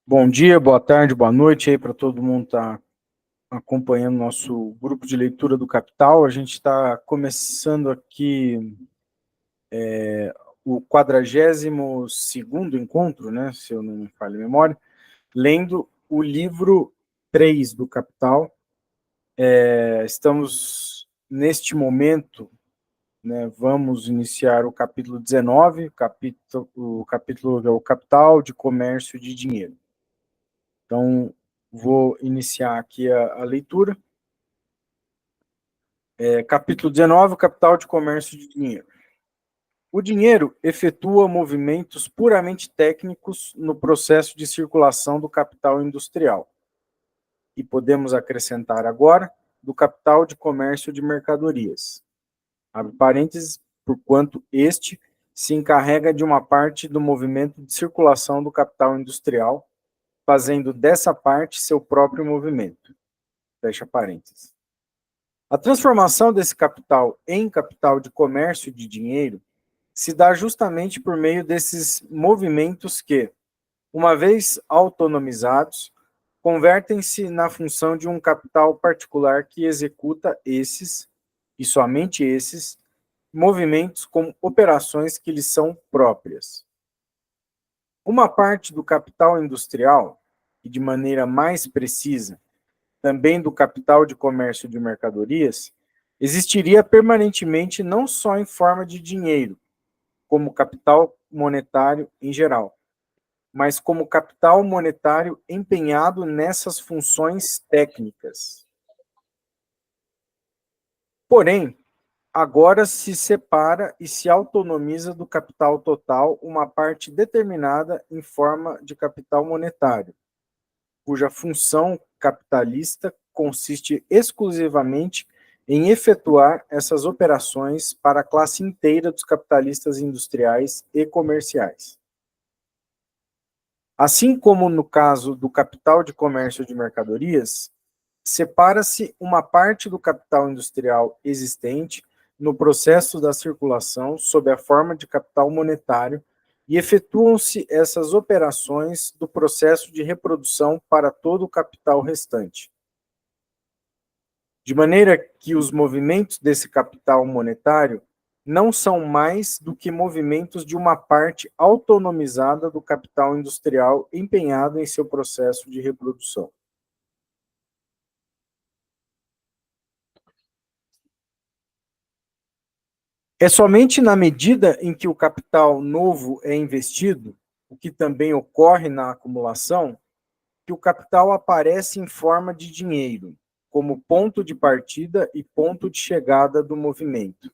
Bom dia, boa tarde, boa noite aí para todo mundo que está acompanhando nosso grupo de leitura do Capital. A gente está começando aqui o 42º encontro, né, se eu não me falho a memória, lendo o livro 3 do Capital. Estamos neste momento, né, vamos iniciar o capítulo 19, o capítulo é o Capital de Comércio de Dinheiro. Então, vou iniciar aqui a leitura. Capítulo 19, o capital de comércio de dinheiro. O dinheiro efetua movimentos puramente técnicos no processo de circulação do capital industrial. E podemos acrescentar agora do capital de comércio de mercadorias. Abre parênteses, porquanto este se encarrega de uma parte do movimento de circulação do capital industrial, fazendo dessa parte seu próprio movimento. Fecha parênteses. A transformação desse capital em capital de comércio de dinheiro se dá justamente por meio desses movimentos que, uma vez autonomizados, convertem-se na função de um capital particular que executa esses, e somente esses, movimentos como operações que lhes são próprias. Uma parte do capital industrial, e de maneira mais precisa, também do capital de comércio de mercadorias, existiria permanentemente não só em forma de dinheiro, como capital monetário em geral, mas como capital monetário empenhado nessas funções técnicas. Porém, agora se separa e se autonomiza do capital total uma parte determinada em forma de capital monetário, cuja função capitalista consiste exclusivamente em efetuar essas operações para a classe inteira dos capitalistas industriais e comerciais. Assim como no caso do capital de comércio de mercadorias, separa-se uma parte do capital industrial existente no processo da circulação sob a forma de capital monetário e efetuam-se essas operações do processo de reprodução para todo o capital restante. De maneira que os movimentos desse capital monetário não são mais do que movimentos de uma parte autonomizada do capital industrial empenhado em seu processo de reprodução. É somente na medida em que o capital novo é investido, o que também ocorre na acumulação, que o capital aparece em forma de dinheiro, como ponto de partida e ponto de chegada do movimento.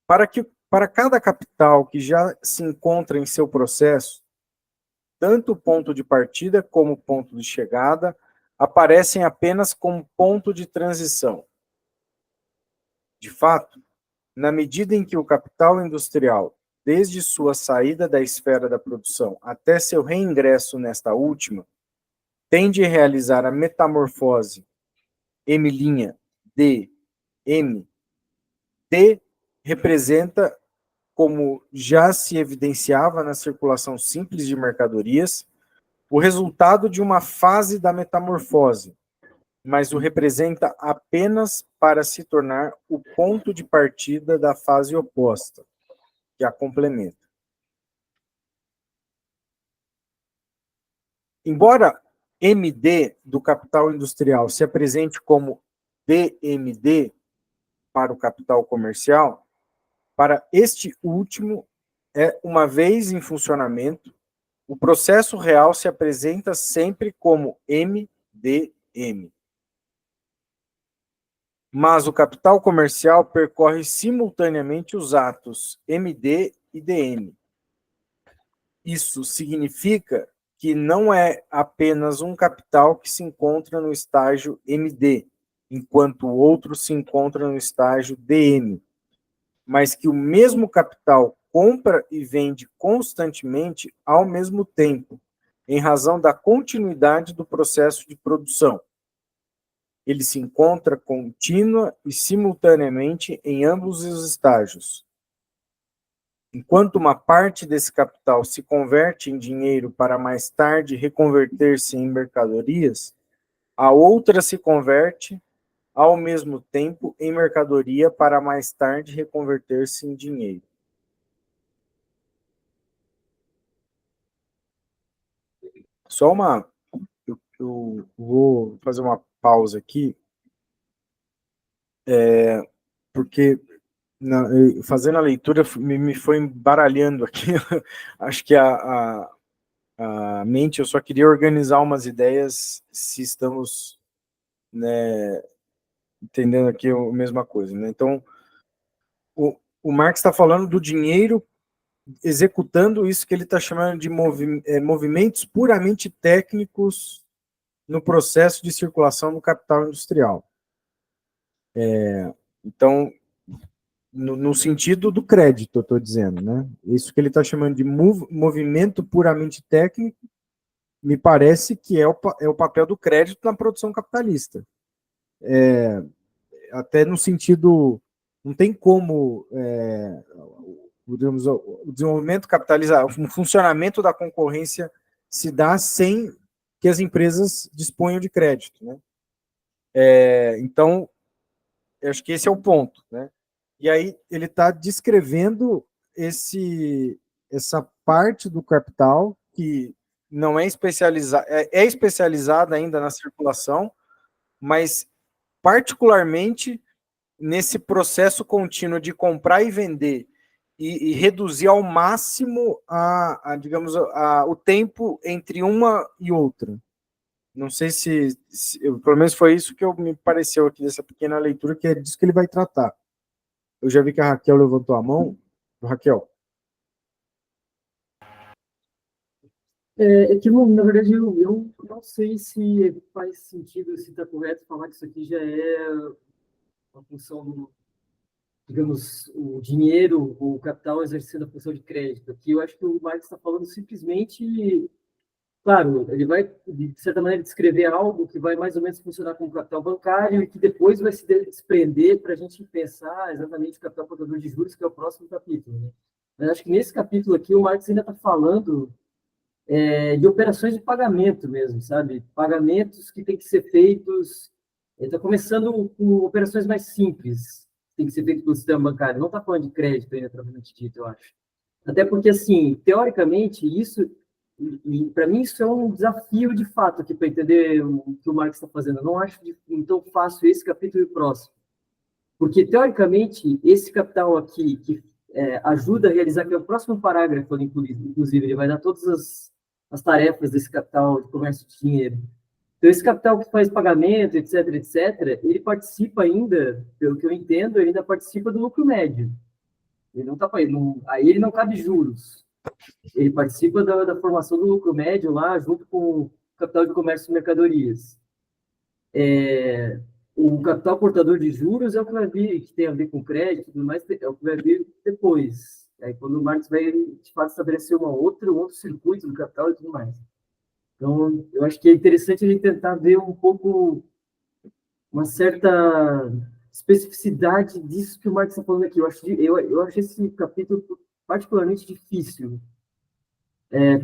Para cada capital que já se encontra em seu processo, tanto o ponto de partida como o ponto de chegada aparecem apenas como ponto de transição. De fato, na medida em que o capital industrial, desde sua saída da esfera da produção até seu reingresso nesta última, tende a realizar a metamorfose M', M, T representa, como já se evidenciava na circulação simples de mercadorias, o resultado de uma fase da metamorfose, mas o representa apenas para se tornar o ponto de partida da fase oposta, que a complementa. Embora MD do capital industrial se apresente como DMD para o capital comercial, para este último, uma vez em funcionamento, o processo real se apresenta sempre como MDM. Mas o capital comercial percorre simultaneamente os atos MD e DM. Isso significa que não é apenas um capital que se encontra no estágio MD, enquanto o outro se encontra no estágio DM, mas que o mesmo capital compra e vende constantemente ao mesmo tempo, em razão da continuidade do processo de produção. Ele se encontra contínua e simultaneamente em ambos os estágios. enquanto uma parte desse capital se converte em dinheiro para mais tarde reconverter-se em mercadorias, a outra se converte ao mesmo tempo em mercadoria para mais tarde reconverter-se em dinheiro. Só uma. Eu vou fazer uma pausa aqui, porque fazendo a leitura me foi embaralhando aqui. Acho que a mente, eu só queria organizar umas ideias, se estamos, né, entendendo aqui a mesma coisa. Né? Então, o Marx está falando do dinheiro executando isso que ele está chamando de movimentos puramente técnicos no processo de circulação do capital industrial. Então, no sentido do crédito, eu estou dizendo, né? Isso que ele está chamando de movimento puramente técnico, me parece que é o papel do crédito na produção capitalista. Até no sentido, não tem como, digamos, o desenvolvimento capitalista, o funcionamento da concorrência se dá sem que as empresas disponham de crédito, né? Então, eu acho que esse é o ponto, né? E aí ele está descrevendo essa parte do capital que não é especializada, é especializada ainda na circulação, mas particularmente nesse processo contínuo de comprar e vender e reduzir ao máximo digamos, o tempo entre uma e outra. Não sei pelo menos foi isso que me pareceu aqui dessa pequena leitura, que é disso que ele vai tratar. Eu já vi que a Raquel levantou a mão. Raquel. Que, na verdade, eu não sei se faz sentido, se está correto falar que isso aqui já é uma função do, digamos, o dinheiro, o capital exercendo a função de crédito. Aqui eu acho que o Marx está falando simplesmente, claro, ele vai, de certa maneira, descrever algo que vai mais ou menos funcionar como capital bancário e que depois vai se desprender para a gente pensar exatamente o capital portador de juros, que é o próximo capítulo. Né? Mas acho que nesse capítulo aqui o Marx ainda está falando de operações de pagamento mesmo, sabe? Pagamentos que têm que ser feitos. Ele está começando com operações mais simples, tem que ser feito pelo sistema bancário. Não está falando de crédito ainda, propriamente dito, eu acho. Até porque, assim, teoricamente, isso, para mim, isso é um desafio de fato aqui para entender o que o Marx está fazendo. Eu não acho tão fácil esse capítulo e o próximo. Porque, teoricamente, esse capital aqui, que ajuda a realizar, que é o próximo parágrafo, inclusive, ele vai dar todas as tarefas desse capital de comércio de dinheiro. Então, esse capital que faz pagamento, etc., etc., ele participa ainda, pelo que eu entendo, ele ainda participa do lucro médio. Ele não tá, aí ele não cabe juros. Ele participa da formação do lucro médio lá, junto com o capital de comércio e mercadorias. O capital portador de juros é o que vai vir, que tem a ver com crédito, tudo mais, é o que vai vir depois. Aí, quando o Marx vai, de fato, estabelecer um outro circuito do capital e tudo mais. Então, eu acho que é interessante a gente tentar ver um pouco uma certa especificidade disso que o Marx está falando aqui. Eu acho esse capítulo particularmente difícil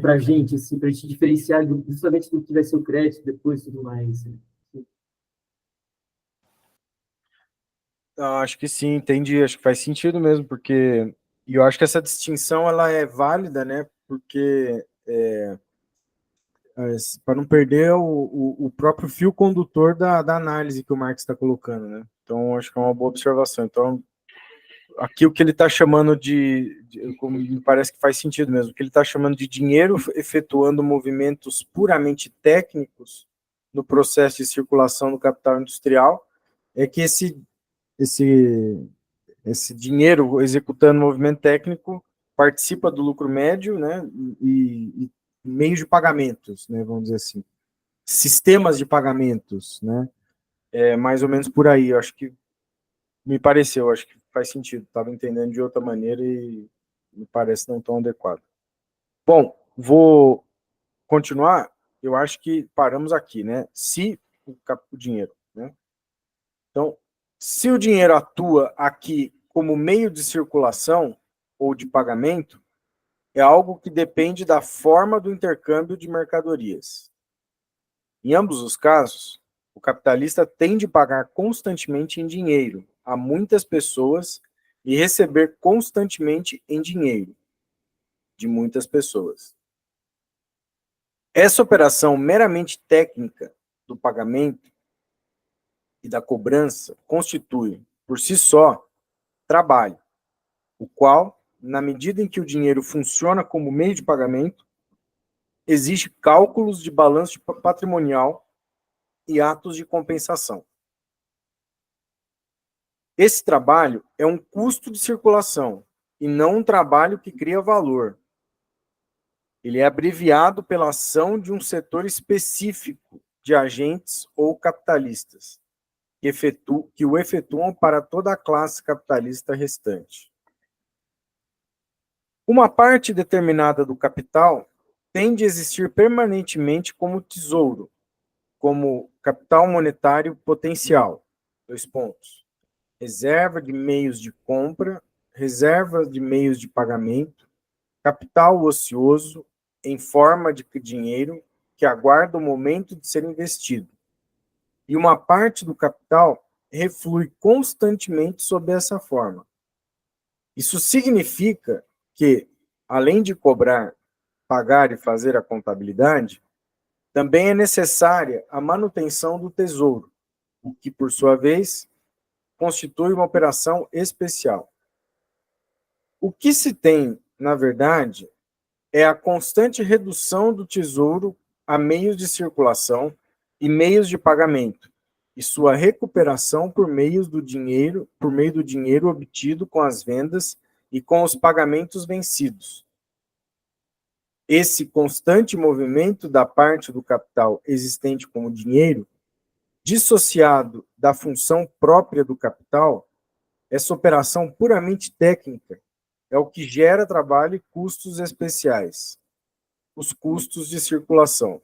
para a gente, assim, para a gente diferenciar justamente do que vai ser o crédito depois e tudo mais. Acho que sim, entendi. Acho que faz sentido mesmo, porque e eu acho que essa distinção ela é válida, né? Porque para não perder o próprio fio condutor da análise que o Marx está colocando, né? Então, acho que é uma boa observação. Então, aqui o que ele está chamando como me parece que faz sentido mesmo, o que ele está chamando de dinheiro efetuando movimentos puramente técnicos no processo de circulação do capital industrial, é que esse dinheiro executando movimento técnico participa do lucro médio, né, e meios de pagamentos, né, vamos dizer assim, sistemas de pagamentos, né, mais ou menos por aí. Eu acho que me pareceu, acho que faz sentido. Estava entendendo de outra maneira e me parece não tão adequado. Bom, vou continuar. Eu acho que paramos aqui, né? Se o dinheiro, né? Então, se o dinheiro atua aqui como meio de circulação, ou de pagamento é algo que depende da forma do intercâmbio de mercadorias. Em ambos os casos, o capitalista tem de pagar constantemente em dinheiro a muitas pessoas e receber constantemente em dinheiro de muitas pessoas. Essa operação meramente técnica do pagamento e da cobrança constitui, por si só, trabalho, o qual, na medida em que o dinheiro funciona como meio de pagamento, exige cálculos de balanço patrimonial e atos de compensação. Esse trabalho é um custo de circulação e não um trabalho que cria valor. Ele é abreviado pela ação de um setor específico de agentes ou capitalistas, que o efetuam para toda a classe capitalista restante. Uma parte determinada do capital tem de existir permanentemente como tesouro, como capital monetário potencial. 2 pontos. Reserva de meios de compra, reserva de meios de pagamento, capital ocioso em forma de dinheiro que aguarda o momento de ser investido. E uma parte do capital reflui constantemente sob essa forma. Isso significa que, além de cobrar, pagar e fazer a contabilidade, também é necessária a manutenção do tesouro, o que, por sua vez, constitui uma operação especial. O que se tem, na verdade, é a constante redução do tesouro a meios de circulação e meios de pagamento, e sua recuperação por meio do dinheiro obtido com as vendas e com os pagamentos vencidos. Esse constante movimento da parte do capital existente como dinheiro, dissociado da função própria do capital, essa operação puramente técnica é o que gera trabalho e custos especiais, os custos de circulação.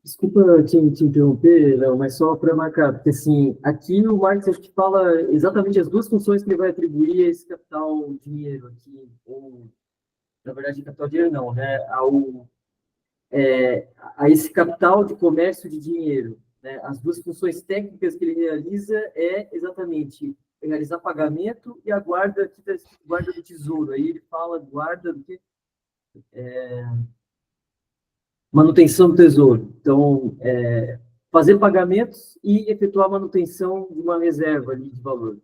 Desculpa te interromper, Léo, mas só para marcar, porque assim, aqui o Marx acho que fala exatamente as duas funções que ele vai atribuir a esse capital dinheiro aqui, ou, na verdade, capital dinheiro não, né, a esse capital de comércio de dinheiro, né? As duas funções técnicas que ele realiza é exatamente realizar pagamento e a guarda, guarda do tesouro. Aí ele fala guarda do que? Manutenção do tesouro. Então, fazer pagamentos e efetuar a manutenção de uma reserva ali de valor.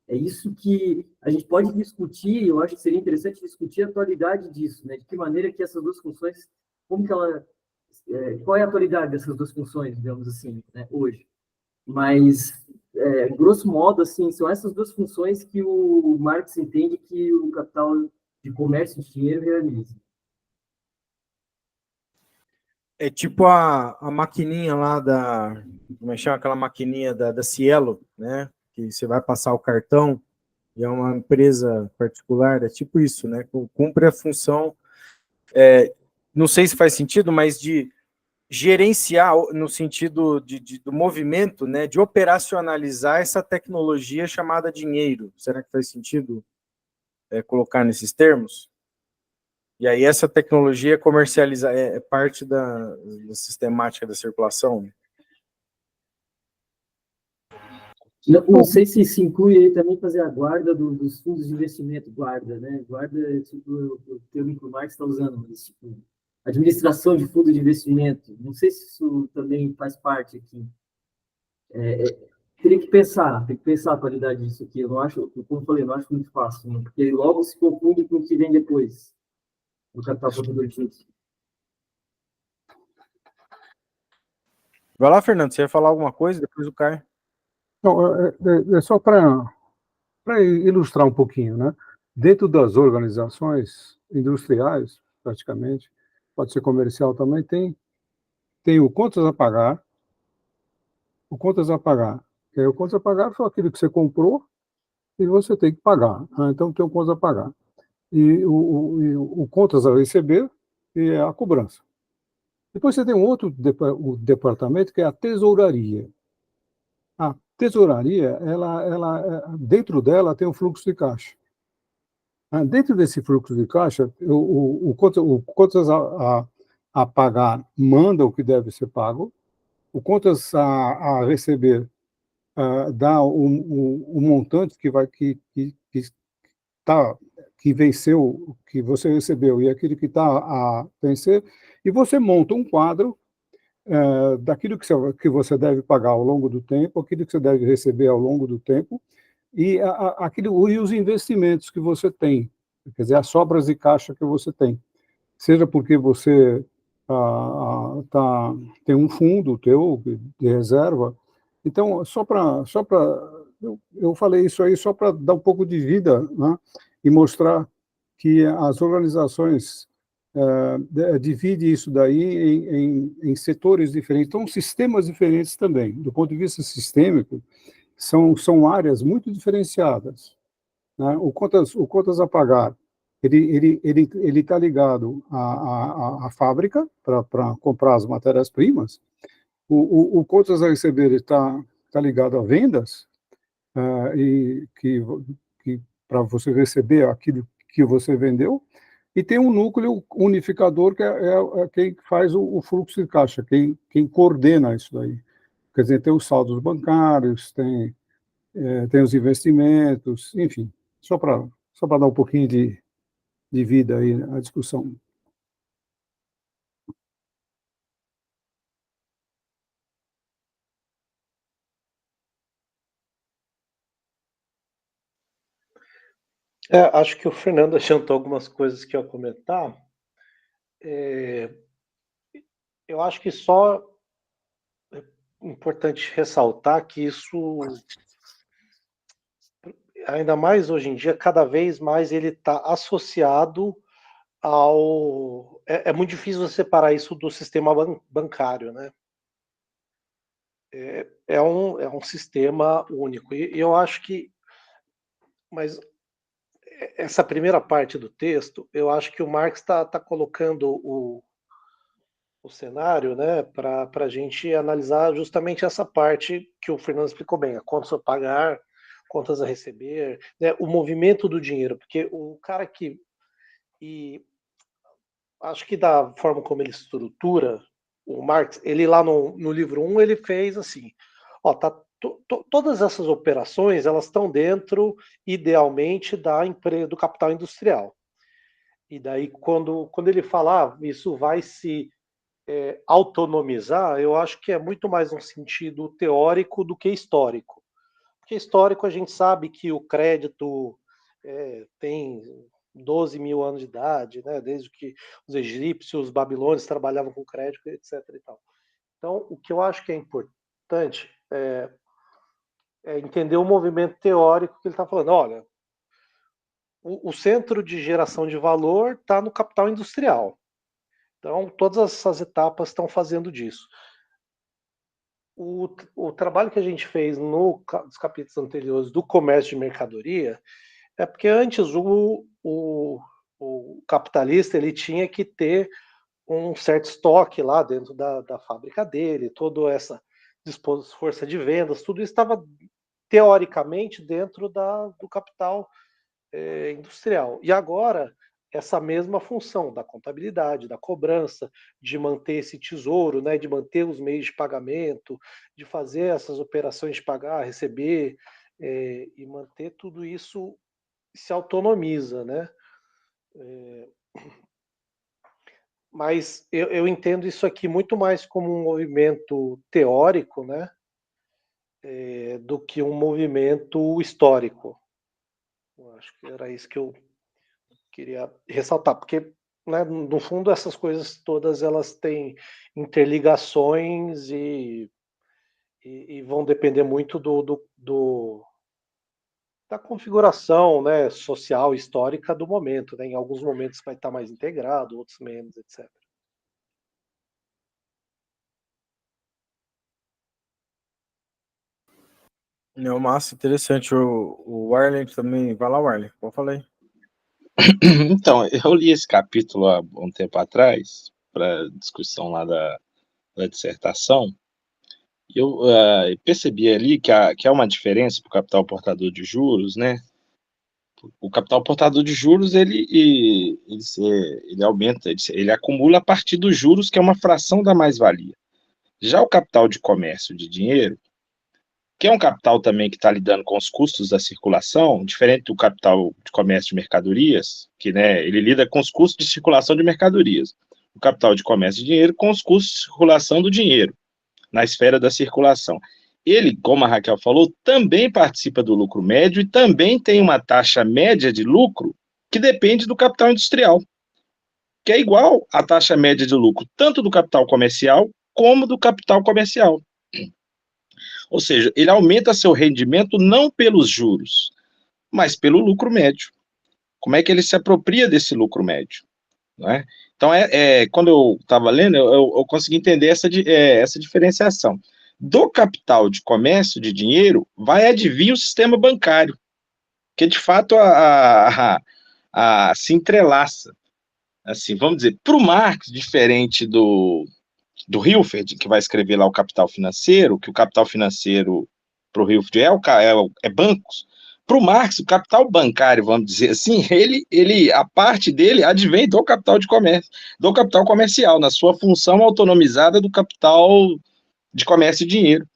É isso que a gente pode discutir, eu acho que seria interessante discutir a atualidade disso, né? De que maneira que essas duas funções, como que ela, qual é a atualidade dessas duas funções, digamos assim, né, hoje. Mas, grosso modo, assim, são essas duas funções que o Marx entende que o capital de comércio de dinheiro realiza. É tipo a maquininha lá como é que chama aquela maquininha da Cielo, né? Que você vai passar o cartão e é uma empresa particular, é tipo isso, né? Cumpre a função, não sei se faz sentido, mas de gerenciar no sentido do movimento, né? De operacionalizar essa tecnologia chamada dinheiro. Será que faz sentido colocar nesses termos? E aí essa tecnologia é parte da sistemática da circulação? Não sei se inclui aí também fazer a guarda dos fundos de investimento, guarda, né? Guarda é tipo o termo que o Marx está usando, mas tipo, administração de fundo de investimento. Não sei se isso também faz parte aqui. Teria que pensar, tem que pensar a qualidade disso aqui. Eu não acho, como eu falei, não acho muito fácil, né? Porque logo se confunde com o que vem depois do capital produtivo. Vai lá, Fernando, você ia falar alguma coisa, depois o Caio. Não, é só para ilustrar um pouquinho, né? Dentro das organizações industriais, praticamente, pode ser comercial também, tem o contas a pagar, o contas a pagar. O contas a pagar foi aquilo que você comprou e você tem que pagar, né? Então tem o contas a pagar. E o contas a receber e é a cobrança. Depois você tem um outro departamento que é a tesouraria. A tesouraria, ela dentro dela tem o fluxo de caixa. Dentro desse fluxo de caixa, o contas a pagar manda o que deve ser pago, o contas a receber dá o montante que venceu, que você recebeu, e aquilo que está a vencer, e você monta um quadro daquilo que você deve pagar ao longo do tempo, aquilo que você deve receber ao longo do tempo, e os investimentos que você tem, quer dizer, as sobras de caixa que você tem. Seja porque você tem um fundo teu de reserva. Então, eu falei isso aí só para dar um pouco de vida, né, e mostrar que as organizações dividem isso daí em setores diferentes, então sistemas diferentes também. Do ponto de vista sistêmico, são áreas muito diferenciadas, né? O contas a pagar, ele está ligado à fábrica para comprar as matérias-primas. O contas a receber está ligado a vendas, e que para você receber aquilo que você vendeu, e tem um núcleo unificador que é quem faz o fluxo de caixa, quem coordena isso daí. Quer dizer, tem os saldos bancários, tem os investimentos, enfim, só para dar um pouquinho de vida aí à discussão. Acho que o Fernando adiantou algumas coisas que eu ia comentar. Eu acho que só é importante ressaltar que isso, ainda mais hoje em dia, cada vez mais ele está associado ao... É muito difícil você separar isso do sistema bancário, né? É um sistema único. E eu acho que... Mas essa primeira parte do texto, eu acho que o Marx está colocando o cenário, né, para a gente analisar justamente essa parte que o Fernando explicou bem, a contas a pagar, contas a receber, né, o movimento do dinheiro, porque o cara que... E acho que da forma como ele estrutura, o Marx, ele lá no livro 1, ele fez assim, ó, todas essas operações, elas estão dentro, idealmente, do capital industrial. E daí, quando ele fala, isso vai se autonomizar, eu acho que é muito mais um sentido teórico do que histórico. Porque histórico a gente sabe que o crédito tem 12 mil anos de idade, né? Desde que os egípcios, os babilônios trabalhavam com crédito, etc. E tal. Então, o que eu acho que é importante é entender o movimento teórico que ele está falando. Olha, o centro de geração de valor está no capital industrial. Então, todas essas etapas estão fazendo disso. O trabalho que a gente fez nos capítulos anteriores do comércio de mercadoria é porque antes o capitalista ele tinha que ter um certo estoque lá dentro da fábrica dele, toda essa força de vendas, tudo isso estava teoricamente dentro do capital industrial. E agora, essa mesma função da contabilidade, da cobrança, de manter esse tesouro, né, de manter os meios de pagamento, de fazer essas operações de pagar, receber, e manter tudo isso se autonomiza, né? Mas eu entendo isso aqui muito mais como um movimento teórico, né, do que um movimento histórico. Eu acho que era isso que eu queria ressaltar, porque, né, no fundo, essas coisas todas elas têm interligações e vão depender muito da configuração, né, social, histórica do momento. Né? Em alguns momentos vai estar mais integrado, outros menos, etc. Não, massa, interessante. O Arlen também. Vai lá, Arlen. Pode falar aí. Então, eu li esse capítulo há um tempo atrás, para discussão lá da dissertação, e eu percebi ali que há uma diferença para o capital portador de juros, né? O capital portador de juros, ele aumenta, ele acumula a partir dos juros, que é uma fração da mais-valia. Já o capital de comércio de dinheiro, que é um capital também que está lidando com os custos da circulação, diferente do capital de comércio de mercadorias, que, né, ele lida com os custos de circulação de mercadorias. O capital de comércio de dinheiro com os custos de circulação do dinheiro, na esfera da circulação. Ele, como a Raquel falou, também participa do lucro médio e também tem uma taxa média de lucro que depende do capital industrial, que é igual à taxa média de lucro tanto do capital comercial como do capital comercial. Ou seja, ele aumenta seu rendimento não pelos juros, mas pelo lucro médio. Como é que ele se apropria desse lucro médio? Não é? Então, quando eu estava lendo, eu consegui entender essa diferenciação. Do capital de comércio de dinheiro, vai advir o sistema bancário, que de fato se entrelaça. Assim, vamos dizer, para o Marx, diferente do Hilferd, que vai escrever lá o Capital Financeiro, que o capital financeiro para o Hilferd é bancos. Para o Marx, o capital bancário, vamos dizer assim, a parte dele advém do capital de comércio, do capital comercial, na sua função autonomizada do capital de comércio e dinheiro,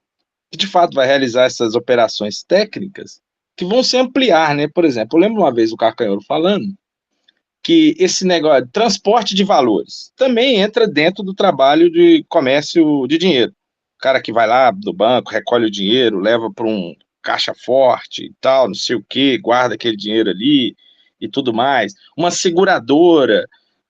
que de fato vai realizar essas operações técnicas que vão se ampliar, né? Por exemplo, eu lembro uma vez o Carcanholo falando que esse negócio de transporte de valores também entra dentro do trabalho de comércio de dinheiro. O cara que vai lá do banco, recolhe o dinheiro, leva para um caixa forte e tal, não sei o quê, guarda aquele dinheiro ali e tudo mais. Uma seguradora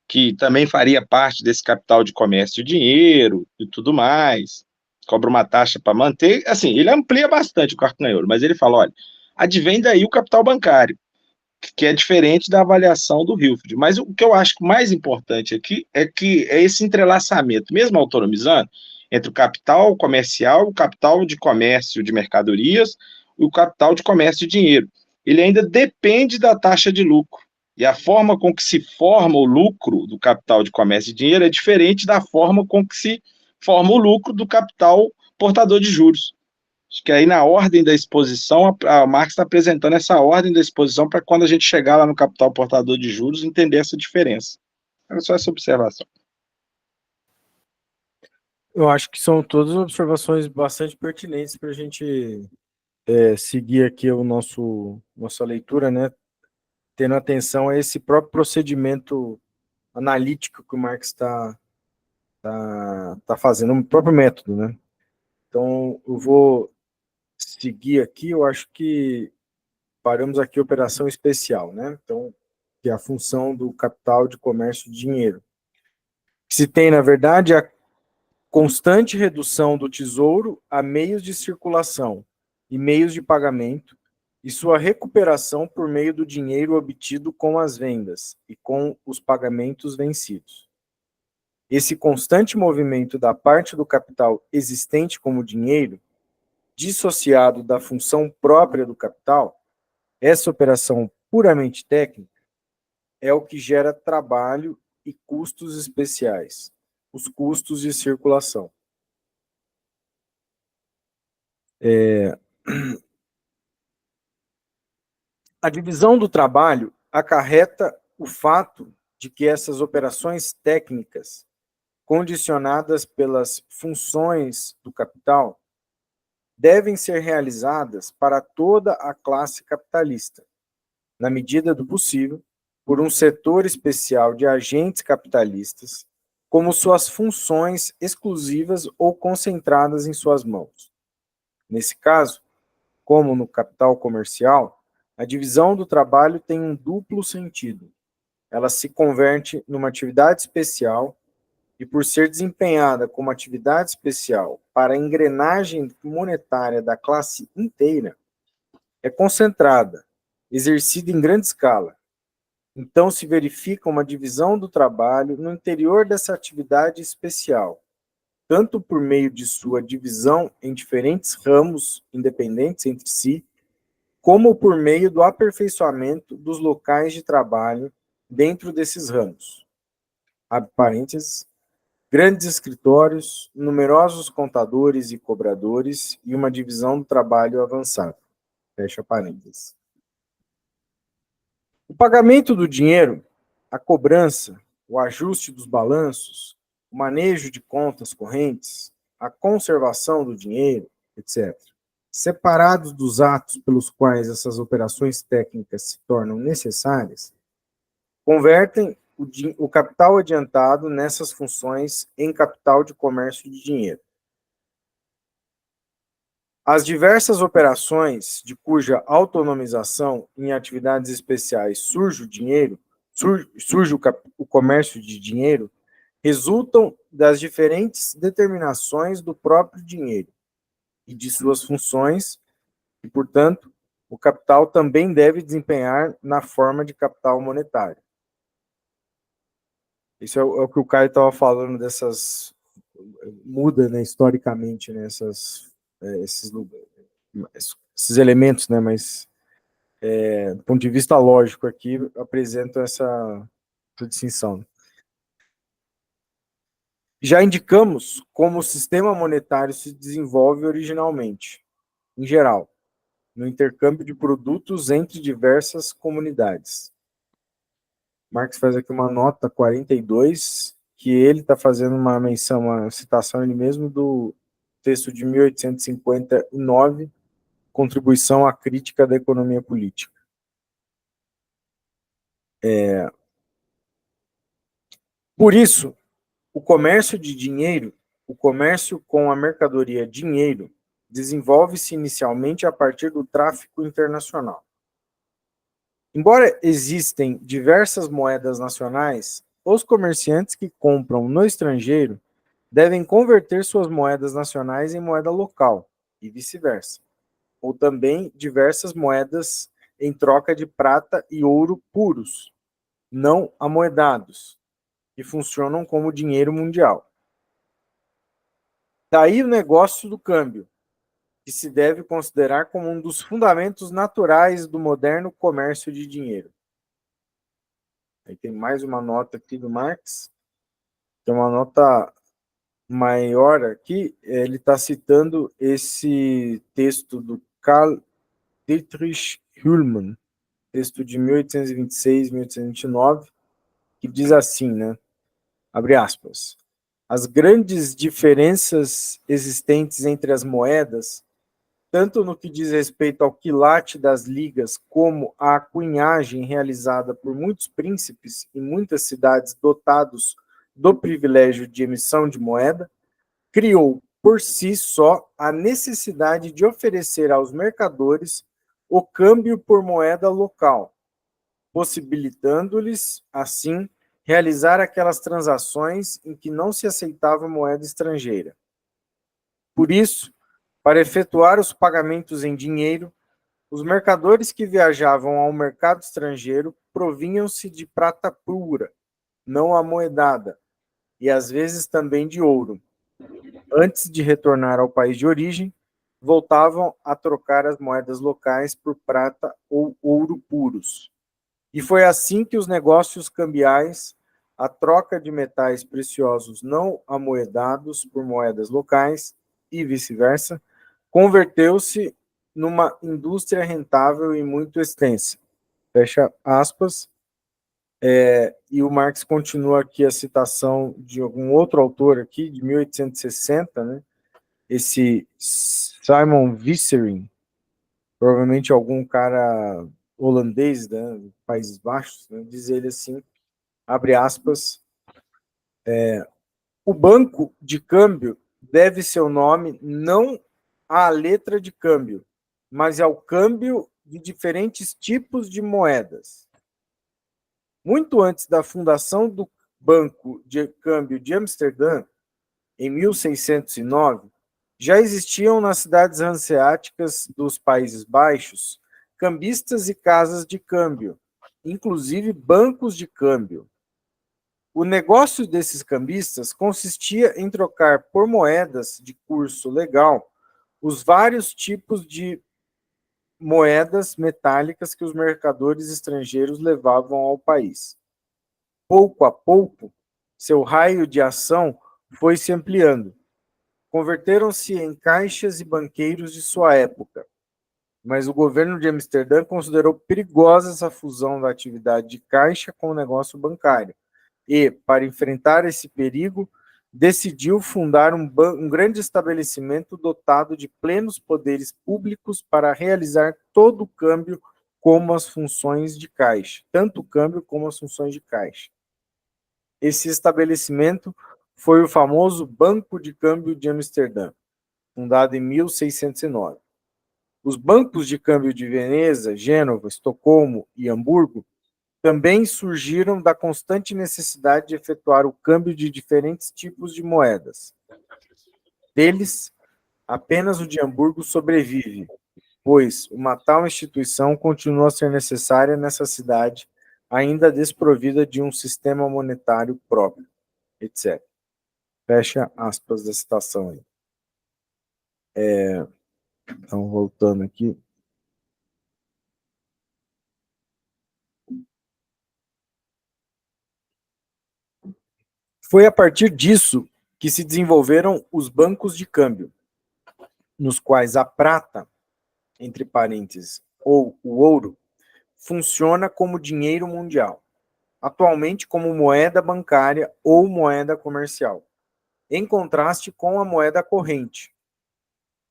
que também faria parte desse capital de comércio de dinheiro e tudo mais, cobra uma taxa para manter. Assim, ele amplia bastante o Carcanholo, mas ele fala, olha, advém daí o capital bancário, que é diferente da avaliação do Hilferd. Mas o que eu acho mais importante aqui é que é esse entrelaçamento, mesmo autonomizando, entre o capital comercial, o capital de comércio de mercadorias e o capital de comércio de dinheiro. Ele ainda depende da taxa de lucro. E a forma com que se forma o lucro do capital de comércio de dinheiro é diferente da forma com que se forma o lucro do capital portador de juros. Acho que aí na ordem da exposição, a Marx está apresentando essa ordem da exposição para quando a gente chegar lá no capital portador de juros, entender essa diferença. É só essa observação. Eu acho que são todas observações bastante pertinentes para a gente seguir aqui nossa leitura, né? Tendo atenção a esse próprio procedimento analítico que o Marx está fazendo, o próprio método, né? Então, eu vou seguir aqui, eu acho que paramos aqui operação especial, né? Então, que é a função do capital de comércio de dinheiro. Se tem, na verdade, a constante redução do tesouro a meios de circulação e meios de pagamento e sua recuperação por meio do dinheiro obtido com as vendas e com os pagamentos vencidos. Esse constante movimento da parte do capital existente como dinheiro, dissociado da função própria do capital, essa operação puramente técnica, é o que gera trabalho e custos especiais, os custos de circulação. A divisão do trabalho acarreta o fato de que essas operações técnicas, condicionadas pelas funções do capital, devem ser realizadas para toda a classe capitalista, na medida do possível, por um setor especial de agentes capitalistas, como suas funções exclusivas ou concentradas em suas mãos. Nesse caso, como no capital comercial, a divisão do trabalho tem um duplo sentido. Ela se converte numa atividade especial e, por ser desempenhada como atividade especial para a engrenagem monetária da classe inteira, é concentrada, exercida em grande escala. Então, se verifica uma divisão do trabalho no interior dessa atividade especial, tanto por meio de sua divisão em diferentes ramos independentes entre si, como por meio do aperfeiçoamento dos locais de trabalho dentro desses ramos. Abre parênteses, grandes escritórios, numerosos contadores e cobradores e uma divisão do trabalho avançada. Fecha parênteses. O pagamento do dinheiro, a cobrança, o ajuste dos balanços, o manejo de contas correntes, a conservação do dinheiro, etc., separados dos atos pelos quais essas operações técnicas se tornam necessárias, convertem o capital adiantado nessas funções em capital de comércio de dinheiro. As diversas operações de cuja autonomização em atividades especiais surge o dinheiro, surge o comércio de dinheiro, resultam das diferentes determinações do próprio dinheiro e de suas funções, e, portanto, o capital também deve desempenhar na forma de capital monetário. Isso é o que o Caio estava falando dessas... Muda, né, historicamente, né, esses elementos, né, mas do ponto de vista lógico aqui, apresentam essa distinção. Já indicamos como o sistema monetário se desenvolve originalmente, em geral, no intercâmbio de produtos entre diversas comunidades. Marx faz aqui uma nota 42, que ele está fazendo uma menção, uma citação ele mesmo do texto de 1859, Contribuição à Crítica da Economia Política. Por isso, o comércio de dinheiro, o comércio com a mercadoria dinheiro, desenvolve-se inicialmente a partir do tráfico internacional. Embora existem diversas moedas nacionais, os comerciantes que compram no estrangeiro devem converter suas moedas nacionais em moeda local, e vice-versa, ou também diversas moedas em troca de prata e ouro puros, não amoedados, que funcionam como dinheiro mundial. Daí o negócio do câmbio, que se deve considerar como um dos fundamentos naturais do moderno comércio de dinheiro. Aí tem mais uma nota aqui do Marx, tem uma nota maior aqui, ele está citando esse texto do Karl Dietrich Hüllmann, texto de 1826, 1829, que diz assim, né? Abre aspas. As grandes diferenças existentes entre as moedas, tanto no que diz respeito ao quilate das ligas, como à cunhagem realizada por muitos príncipes em muitas cidades dotados do privilégio de emissão de moeda, criou por si só a necessidade de oferecer aos mercadores o câmbio por moeda local, possibilitando-lhes, assim, realizar aquelas transações em que não se aceitava moeda estrangeira. Por isso, para efetuar os pagamentos em dinheiro, os mercadores que viajavam ao mercado estrangeiro provinham-se de prata pura, não amoedada, e às vezes também de ouro. Antes de retornar ao país de origem, voltavam a trocar as moedas locais por prata ou ouro puros. E foi assim que os negócios cambiais, a troca de metais preciosos não amoedados por moedas locais e vice-versa, converteu-se numa indústria rentável e muito extensa. Fecha aspas. E o Marx continua aqui a citação de algum outro autor aqui, de 1860, né? Esse Simon Vissering, provavelmente algum cara holandês, né, Países Baixos, né, diz ele assim, abre aspas, o banco de câmbio deve seu nome não à letra de câmbio, mas ao câmbio de diferentes tipos de moedas. Muito antes da fundação do Banco de Câmbio de Amsterdã, em 1609, já existiam nas cidades hanseáticas dos Países Baixos cambistas e casas de câmbio, inclusive bancos de câmbio. O negócio desses cambistas consistia em trocar por moedas de curso legal os vários tipos de moedas metálicas que os mercadores estrangeiros levavam ao país. Pouco a pouco, seu raio de ação foi se ampliando. Converteram-se em caixas e banqueiros de sua época. mas o governo de Amsterdã considerou perigosa essa fusão da atividade de caixa com o negócio bancário e, para enfrentar esse perigo, decidiu fundar um grande estabelecimento dotado de plenos poderes públicos para realizar todo o câmbio como as funções de caixa, tanto o câmbio como as funções de caixa. Esse estabelecimento foi o famoso Banco de Câmbio de Amsterdã, fundado em 1609. Os bancos de câmbio de Veneza, Gênova, Estocolmo e Hamburgo também surgiram da constante necessidade de efetuar o câmbio de diferentes tipos de moedas. Deles, apenas o de Hamburgo sobrevive, pois uma tal instituição continua a ser necessária nessa cidade, ainda desprovida de um sistema monetário próprio, etc. Fecha aspas da citação aí. Então, voltando aqui. Foi a partir disso que se desenvolveram os bancos de câmbio, nos quais a prata, entre parênteses, ou o ouro, funciona como dinheiro mundial, atualmente como moeda bancária ou moeda comercial, em contraste com a moeda corrente.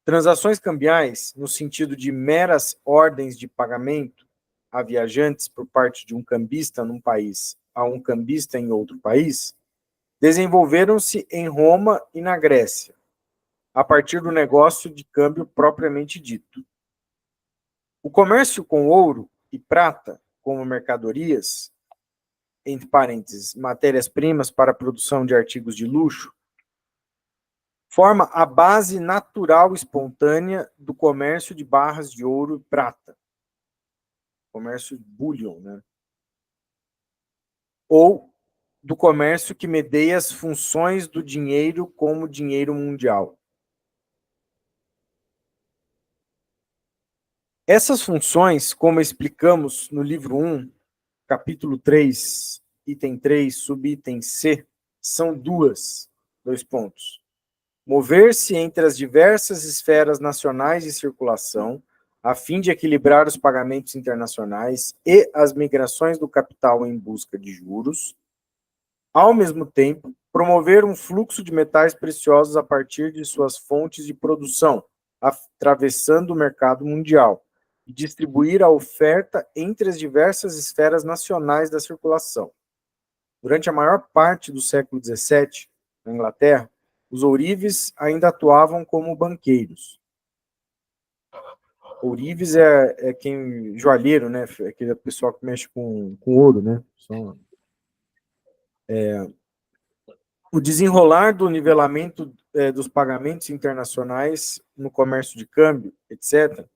Transações cambiais, no sentido de meras ordens de pagamento a viajantes por parte de um cambista num país a um cambista em outro país, desenvolveram-se em Roma e na Grécia, a partir do negócio de câmbio propriamente dito. O comércio com ouro e prata como mercadorias, entre parênteses, matérias-primas para a produção de artigos de luxo, forma a base natural e espontânea do comércio de barras de ouro e prata, comércio bullion, né? Ou do comércio que medeia as funções do dinheiro como dinheiro mundial. Essas funções, como explicamos no livro 1, capítulo 3, item 3, subitem C, são dois pontos. Mover-se entre as diversas esferas nacionais de circulação, a fim de equilibrar os pagamentos internacionais e as migrações do capital em busca de juros. Ao mesmo tempo, promover um fluxo de metais preciosos a partir de suas fontes de produção, atravessando o mercado mundial, e distribuir a oferta entre as diversas esferas nacionais da circulação. Durante a maior parte do século XVII, na Inglaterra, os ourives ainda atuavam como banqueiros. Ourives é quem, joalheiro, né? Aquele pessoal que mexe com ouro, né? O desenrolar do nivelamento dos pagamentos internacionais no comércio de câmbio, etc.,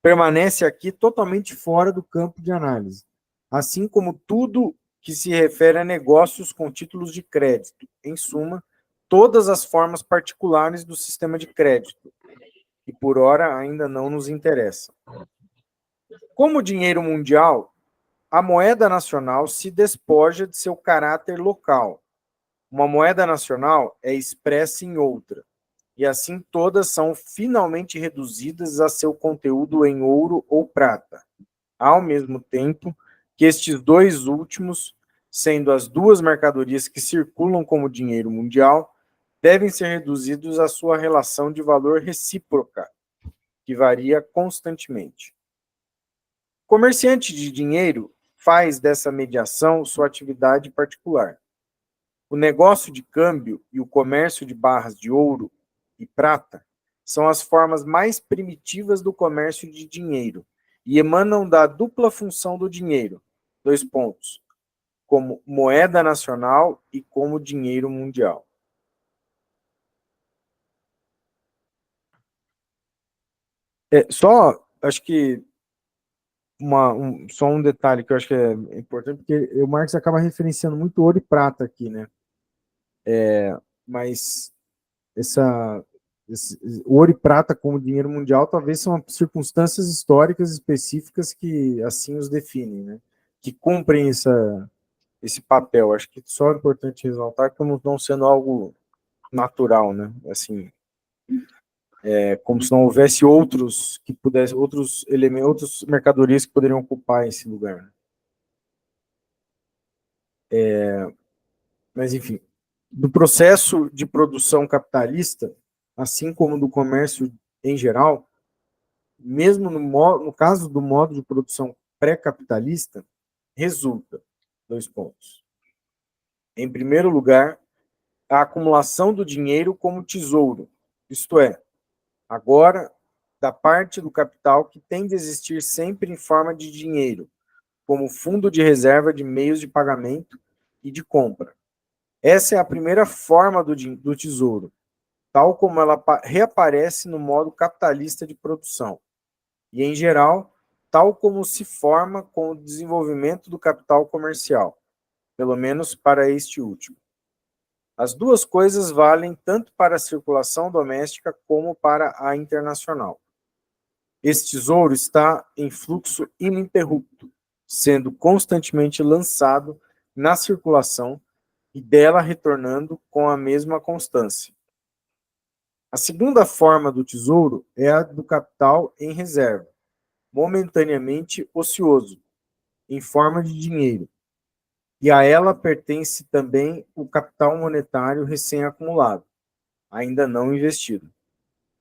permanece aqui totalmente fora do campo de análise, assim como tudo que se refere a negócios com títulos de crédito. Em suma, todas as formas particulares do sistema de crédito, que por ora ainda não nos interessa. Como dinheiro mundial, a moeda nacional se despoja de seu caráter local. Uma moeda nacional é expressa em outra, e assim todas são finalmente reduzidas a seu conteúdo em ouro ou prata, ao mesmo tempo que estes dois últimos, sendo as duas mercadorias que circulam como dinheiro mundial, devem ser reduzidos à sua relação de valor recíproca, que varia constantemente. O comerciante de dinheiro faz dessa mediação sua atividade particular. O negócio de câmbio e o comércio de barras de ouro e prata são as formas mais primitivas do comércio de dinheiro e emanam da dupla função do dinheiro, dois pontos, como moeda nacional e como dinheiro mundial. Acho que só um detalhe que eu acho que é importante, porque o Marx acaba referenciando muito ouro e prata aqui, né? Mas ouro e prata como dinheiro mundial talvez são circunstâncias históricas específicas que assim os definem, né? Que cumprem esse papel. Acho que só é importante ressaltar como não sendo algo natural, né? Assim, como se não houvesse outros que pudessem, outros elementos, outras mercadorias que poderiam ocupar esse lugar. Mas, enfim, do processo de produção capitalista, assim como do comércio em geral, mesmo no caso do modo de produção pré-capitalista, resulta, 2 pontos. Em primeiro lugar, a acumulação do dinheiro como tesouro, isto é, agora, da parte do capital que tem de existir sempre em forma de dinheiro, como fundo de reserva de meios de pagamento e de compra. Essa é a primeira forma do tesouro, tal como ela reaparece no modo capitalista de produção, e, em geral, tal como se forma com o desenvolvimento do capital comercial, pelo menos para este último. As duas coisas valem tanto para a circulação doméstica como para a internacional. Esse tesouro está em fluxo ininterrupto, sendo constantemente lançado na circulação e dela retornando com a mesma constância. A segunda forma do tesouro é a do capital em reserva, momentaneamente ocioso, em forma de dinheiro, e a ela pertence também o capital monetário recém-acumulado, ainda não investido.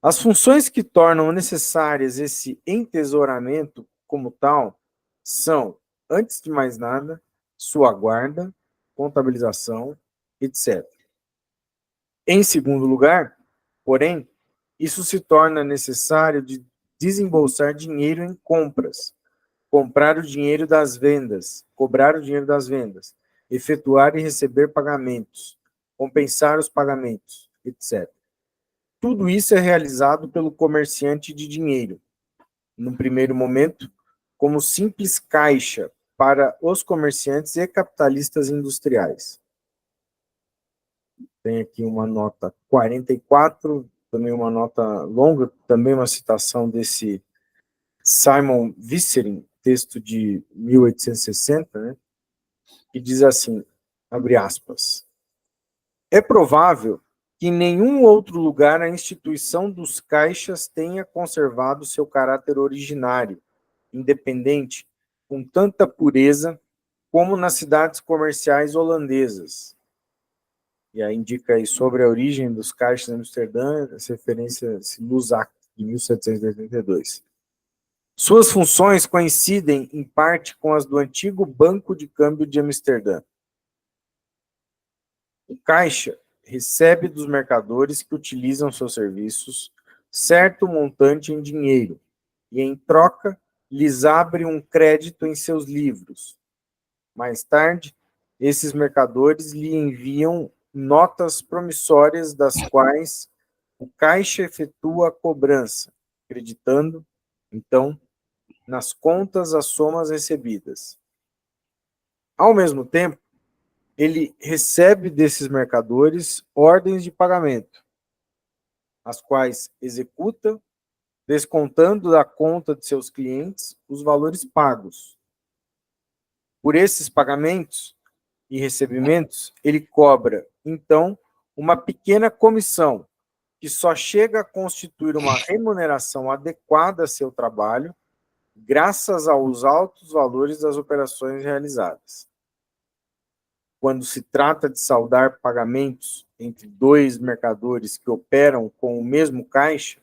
As funções que tornam necessárias esse entesouramento como tal são, antes de mais nada, sua guarda, contabilização, etc. Em segundo lugar, porém, isso se torna necessário de desembolsar dinheiro em compras, comprar o dinheiro das vendas, cobrar o dinheiro das vendas, efetuar e receber pagamentos, compensar os pagamentos, etc. Tudo isso é realizado pelo comerciante de dinheiro, no primeiro momento, como simples caixa para os comerciantes e capitalistas industriais. Tem aqui uma nota 44, também uma nota longa, também uma citação desse Simon Wieserich, texto de 1860, né, que diz assim, abre aspas, é provável que em nenhum outro lugar a instituição dos caixas tenha conservado seu caráter originário, independente, com tanta pureza como nas cidades comerciais holandesas. E aí indica aí sobre a origem dos caixas em Amsterdã, essa referência a Lusac, de 1782. Suas funções coincidem, em parte, com as do antigo Banco de Câmbio de Amsterdã. O caixa recebe dos mercadores que utilizam seus serviços certo montante em dinheiro e, em troca, lhes abre um crédito em seus livros. Mais tarde, esses mercadores lhe enviam notas promissórias das quais o caixa efetua a cobrança, acreditando, então, nas contas as somas recebidas. Ao mesmo tempo, ele recebe desses mercadores ordens de pagamento, as quais executa, descontando da conta de seus clientes os valores pagos. Por esses pagamentos e recebimentos, ele cobra, então, uma pequena comissão, que só chega a constituir uma remuneração adequada a seu trabalho, graças aos altos valores das operações realizadas. Quando se trata de saldar pagamentos entre dois mercadores que operam com o mesmo caixa,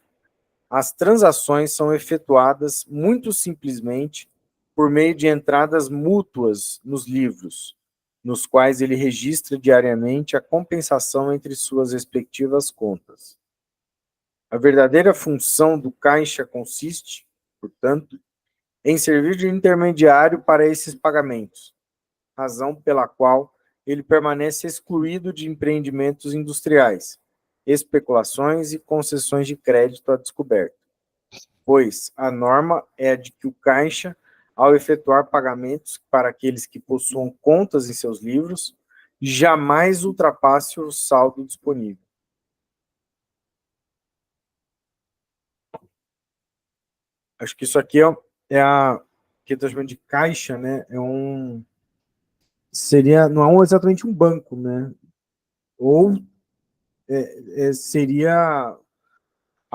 as transações são efetuadas muito simplesmente por meio de entradas mútuas nos livros, nos quais ele registra diariamente a compensação entre suas respectivas contas. A verdadeira função do caixa consiste, portanto, em servir de intermediário para esses pagamentos, razão pela qual ele permanece excluído de empreendimentos industriais, especulações e concessões de crédito a descoberto, pois a norma é a de que o caixa, ao efetuar pagamentos para aqueles que possuam contas em seus livros, jamais ultrapasse o saldo disponível. Acho que isso aqui é a que eu estou chamando de caixa, né? Seria, não é exatamente um banco, né? Ou seria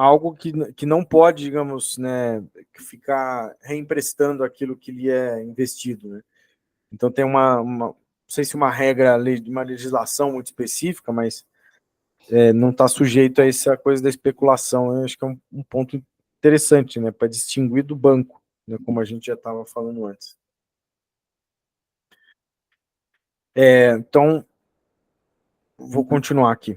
algo que não pode, digamos, né, ficar reemprestando aquilo que lhe é investido, né? Então tem não sei se uma regra, uma legislação muito específica, mas não está sujeito a essa coisa da especulação. Eu acho que é um ponto interessante, né, para distinguir do banco, né, como a gente já estava falando antes. Então, vou continuar aqui.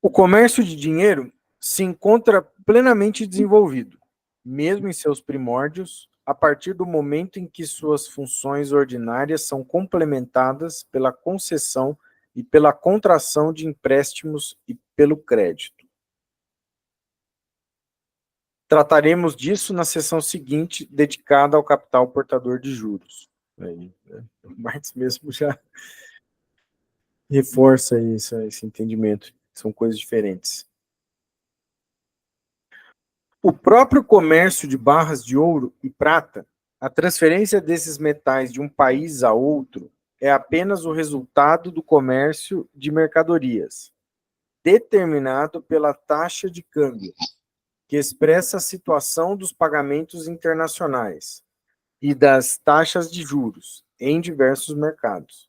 O comércio de dinheiro se encontra plenamente desenvolvido, mesmo em seus primórdios, a partir do momento em que suas funções ordinárias são complementadas pela concessão e pela contração de empréstimos e pelo crédito. Trataremos disso na sessão seguinte, dedicada ao capital portador de juros. Aí, né? O Marx mesmo já reforça esse entendimento, são coisas diferentes. O próprio comércio de barras de ouro e prata, a transferência desses metais de um país a outro, é apenas o resultado do comércio de mercadorias, determinado pela taxa de câmbio, que expressa a situação dos pagamentos internacionais e das taxas de juros em diversos mercados.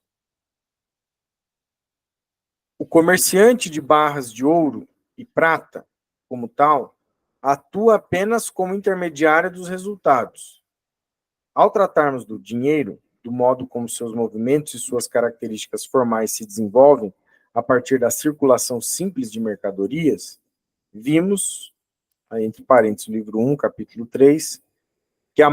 O comerciante de barras de ouro e prata, como tal, atua apenas como intermediário dos resultados. Ao tratarmos do dinheiro, do modo como seus movimentos e suas características formais se desenvolvem a partir da circulação simples de mercadorias, vimos, aí entre parênteses, livro 1, capítulo 3, que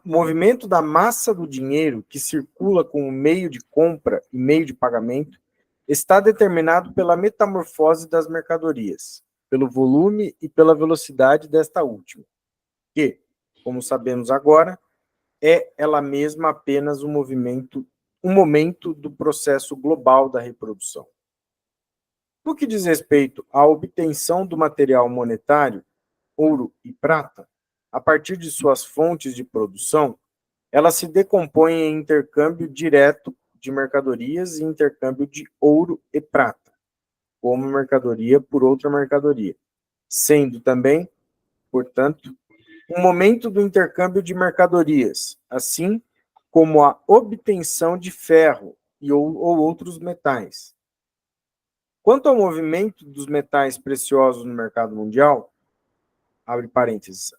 movimento da massa do dinheiro que circula como meio de compra e meio de pagamento está determinado pela metamorfose das mercadorias, pelo volume e pela velocidade desta última, que, como sabemos agora, é ela mesma apenas um momento do processo global da reprodução. No que diz respeito à obtenção do material monetário, ouro e prata, a partir de suas fontes de produção, ela se decompõe em intercâmbio direto de mercadorias e intercâmbio de ouro e prata, como mercadoria por outra mercadoria, sendo também, portanto, um momento do intercâmbio de mercadorias, assim como a obtenção de ferro ou outros metais. Quanto ao movimento dos metais preciosos no mercado mundial, abre parênteses,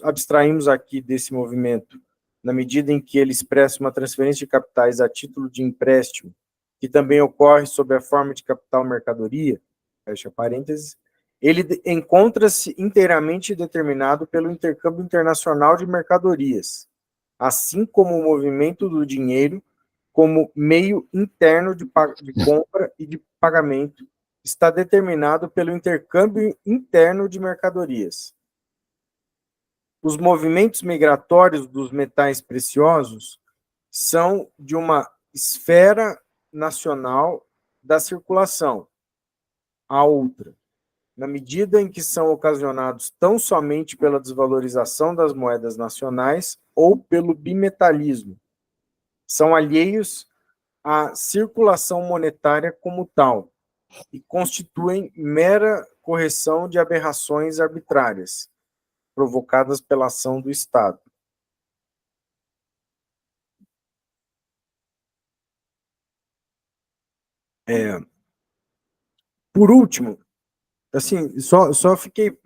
abstraímos aqui desse movimento na medida em que ele expressa uma transferência de capitais a título de empréstimo, que também ocorre sob a forma de capital mercadoria, fecha parênteses, ele encontra-se inteiramente determinado pelo intercâmbio internacional de mercadorias, assim como o movimento do dinheiro como meio interno de compra e de pagamento está determinado pelo intercâmbio interno de mercadorias. Os movimentos migratórios dos metais preciosos são de uma esfera nacional da circulação a outra, na medida em que são ocasionados tão somente pela desvalorização das moedas nacionais ou pelo bimetalismo. São alheios à circulação monetária como tal e constituem mera correção de aberrações arbitrárias provocadas pela ação do Estado. Por último, assim, só fiquei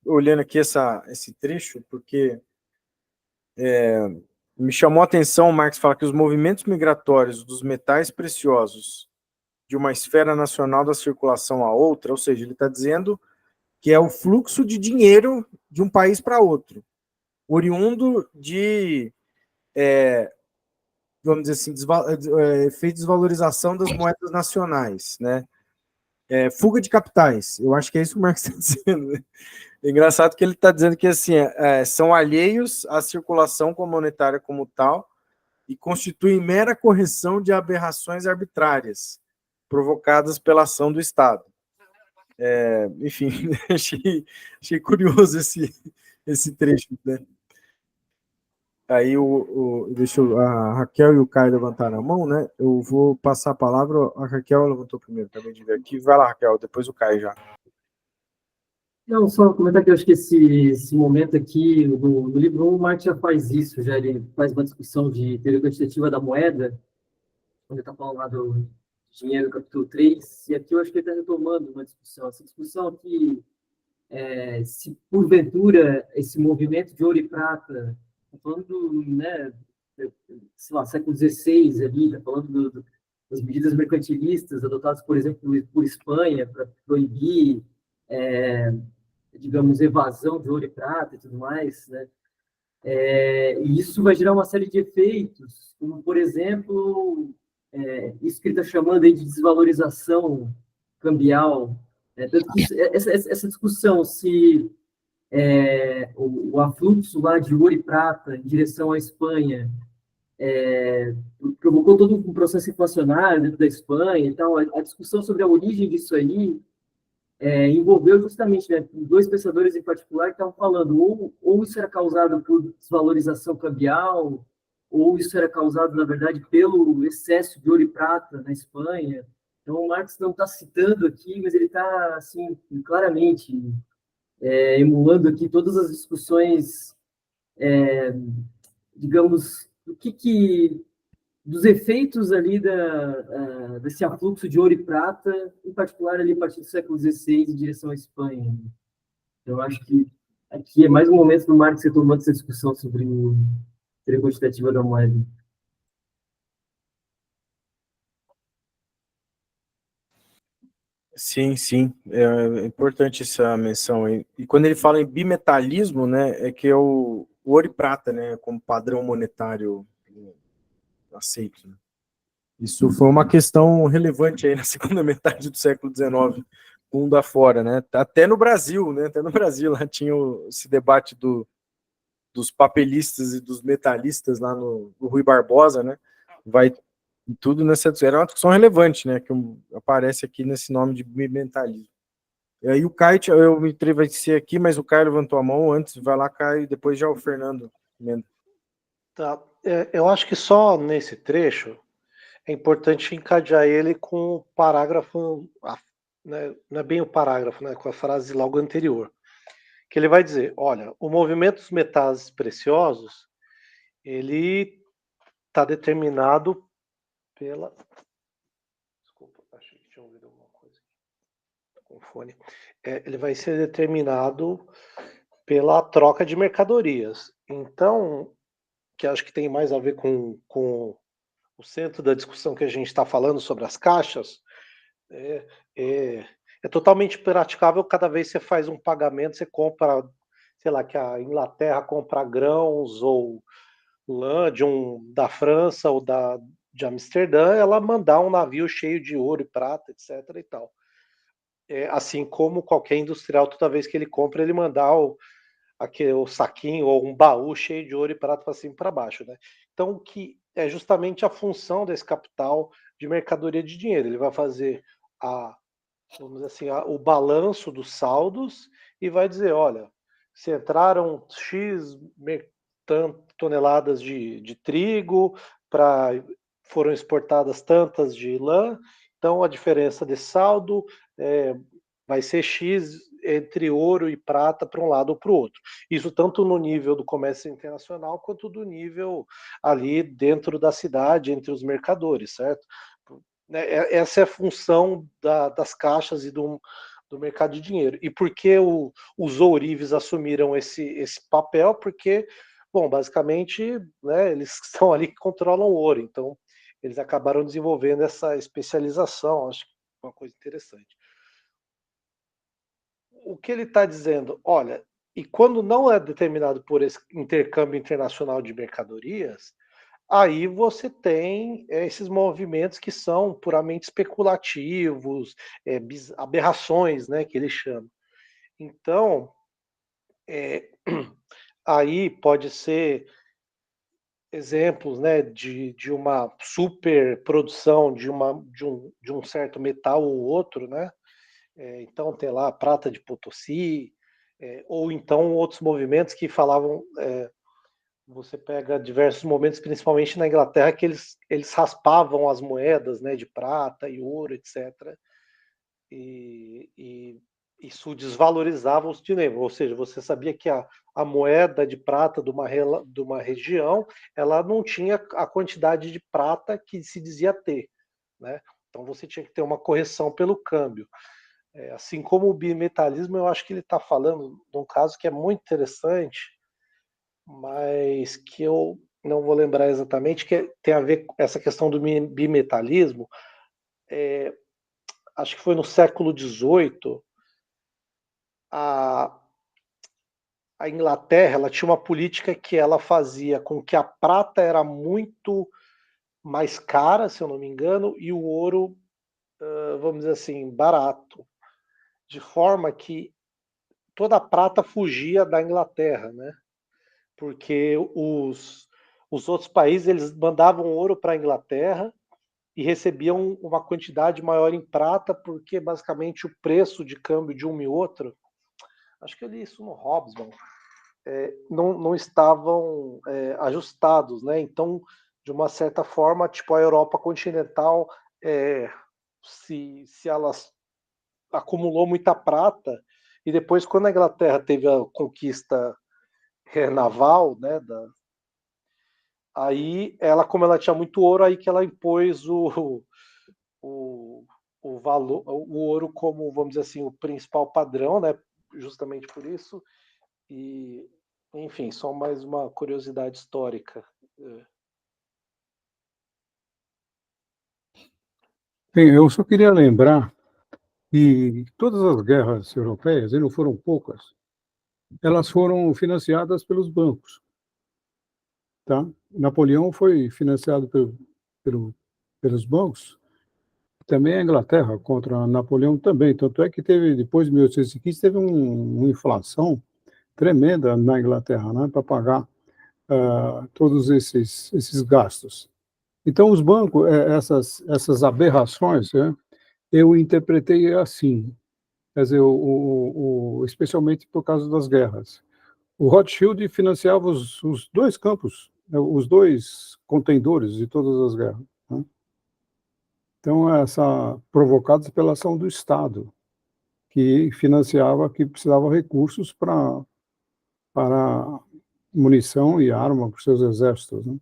olhando aqui esse trecho, porque me chamou a atenção, o Marx fala que os movimentos migratórios dos metais preciosos de uma esfera nacional da circulação a outra, ou seja, ele está dizendo que é o fluxo de dinheiro de um país para outro, oriundo de, vamos dizer assim, efeito de desvalorização das moedas nacionais, né? Fuga de capitais, eu acho que é isso que o Marx está dizendo, né? É engraçado que ele está dizendo que assim, são alheios à circulação monetária como tal e constituem mera correção de aberrações arbitrárias provocadas pela ação do Estado. Enfim, achei curioso esse trecho, né? Aí deixa a Raquel e o Caio levantaram a mão, né? Eu vou passar a palavra. A Raquel levantou primeiro, acabei de ver aqui. Vai lá, Raquel, depois o Caio já. Não, só comentar que eu acho que esse momento aqui, no livro 1, o Marx já faz isso, já ele faz uma discussão de teoria quantitativa da moeda, quando ele está falando lá do dinheiro do capítulo 3, e aqui eu acho que ele está retomando uma discussão. Essa discussão aqui, se porventura esse movimento de ouro e prata, tá falando, né, sei lá, século XVI ali, está falando das medidas mercantilistas adotadas, por exemplo, por Espanha para proibir, digamos, evasão de ouro e prata e tudo mais, né? E isso vai gerar uma série de efeitos, como, por exemplo, isso que ele está chamando aí de desvalorização cambial. Tanto que essa discussão se o afluxo lá de ouro e prata em direção à Espanha provocou todo um processo inflacionário dentro da Espanha e tal. A discussão sobre a origem disso aí envolveu justamente, né, dois pensadores em particular que estavam falando ou isso era causado por desvalorização cambial, ou isso era causado, na verdade, pelo excesso de ouro e prata na Espanha. Então, o Marx não está citando aqui, mas ele está, assim, claramente emulando aqui todas as discussões, digamos, dos efeitos ali desse afluxo de ouro e prata, em particular ali a partir do século XVI em direção à Espanha. Então, eu acho que aqui é mais um momento do Marx retomando essa discussão sobre a teoria quantitativa da moeda. Sim, sim, é importante essa menção aí. E quando ele fala em bimetalismo, né, é que é o ouro e prata, né, como padrão monetário aceito, né? Isso foi uma questão relevante aí na segunda metade do século XIX, mundo afora, né? Até no Brasil, né? Até no Brasil lá tinha esse debate dos papelistas e dos metalistas lá no Rui Barbosa, né? Vai tudo nessa discussão. Era uma discussão relevante, né? Que aparece aqui nesse nome de bimetalismo. E aí o Caio, eu me entrevistei aqui, mas o Caio levantou a mão antes, vai lá, Caio, e depois já o Fernando. Tá. Eu acho que só nesse trecho é importante encadear ele com o parágrafo, né, não é bem o parágrafo, né, com a frase logo anterior, que ele vai dizer, olha, o movimento dos metais preciosos, ele está determinado pela... Desculpa, achei que tinha ouvido alguma coisa aqui com o fone. Ele vai ser determinado pela troca de mercadorias. Então, que acho que tem mais a ver com o centro da discussão que a gente está falando sobre as caixas, é totalmente praticável cada vez que você faz um pagamento, você compra, sei lá, que a Inglaterra compra grãos ou lã da França ou de Amsterdã, ela mandar um navio cheio de ouro e prata, etc. e tal. Assim como qualquer industrial, toda vez que ele compra, ele mandar o saquinho ou um baú cheio de ouro e prata para cima e para baixo, né? Então, que é justamente a função desse capital de mercadoria de dinheiro. Ele vai fazer vamos dizer assim, o balanço dos saldos e vai dizer, olha, se entraram X toneladas de trigo, foram exportadas tantas de lã, então a diferença de saldo vai ser X entre ouro e prata para um lado ou para o outro. Isso tanto no nível do comércio internacional quanto do nível ali dentro da cidade, entre os mercadores, certo? Essa é a função das caixas e do mercado de dinheiro. E por que os ourives assumiram esse papel? Porque, bom, basicamente, né, eles estão ali que controlam o ouro, então eles acabaram desenvolvendo essa especialização, acho que é uma coisa interessante. O que ele está dizendo, olha, e quando não é determinado por esse intercâmbio internacional de mercadorias, aí você tem esses movimentos que são puramente especulativos, aberrações, né, que ele chama. Então, aí pode ser exemplos, né, de uma superprodução de um certo metal ou outro, né? Então tem lá a prata de Potosí, ou então outros movimentos que falavam você pega diversos momentos, principalmente na Inglaterra, que eles raspavam as moedas, né, de prata e ouro, etc. E isso desvalorizava os dinheiros, ou seja, você sabia que a moeda de prata de uma região, ela não tinha a quantidade de prata que se dizia ter, né? Então você tinha que ter uma correção pelo câmbio. Assim como o bimetalismo, eu acho que ele está falando de um caso que é muito interessante, mas que eu não vou lembrar exatamente, que tem a ver com essa questão do bimetalismo. Acho que foi no século XVIII, a Inglaterra, ela tinha uma política que ela fazia com que a prata era muito mais cara, se eu não me engano, e o ouro, vamos dizer assim, barato, de forma que toda a prata fugia da Inglaterra, né? Porque os outros países eles mandavam ouro para a Inglaterra e recebiam uma quantidade maior em prata, porque basicamente o preço de câmbio de um e outro, acho que eu li isso no Hobsbawm, não estavam ajustados, né? Então, de uma certa forma, tipo a Europa continental, se ela acumulou muita prata e depois, quando a Inglaterra teve a conquista naval, né, aí ela, como ela tinha muito ouro, aí que ela impôs o, o valor, o ouro como, vamos dizer assim, o principal padrão, né? Justamente por isso. E, enfim, só mais uma curiosidade histórica. Bem, eu só queria lembrar que todas as guerras europeias, e não foram poucas, elas foram financiadas pelos bancos, tá? Napoleão foi financiado pelos bancos, também a Inglaterra contra Napoleão também, tanto é que teve, depois de 1815, teve uma inflação tremenda na Inglaterra, né, para pagar todos esses gastos. Então, os bancos, essas aberrações, né, eu interpretei assim, quer dizer, especialmente por causa das guerras. O Rothschild financiava os dois campos, né, os dois contendores de todas as guerras, né? Então, provocados pela ação do Estado, que financiava, que precisava recursos para munição e arma para os seus exércitos, né?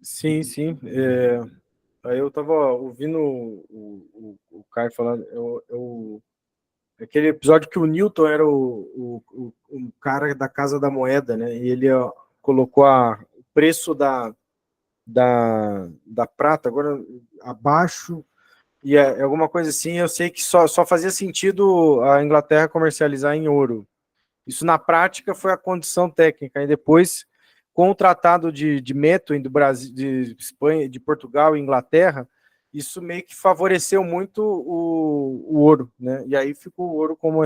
Sim, sim. Aí eu estava ouvindo o Caio falando, aquele episódio que o Newton era o cara da Casa da Moeda, né? E ele colocou o preço da prata agora abaixo, e alguma coisa assim. Eu sei que só fazia sentido a Inglaterra comercializar em ouro. Isso na prática foi a condição técnica. E depois, com o Tratado de Methuen do Brasil, de Espanha, de Portugal e Inglaterra, isso meio que favoreceu muito o ouro, né? E aí ficou o ouro como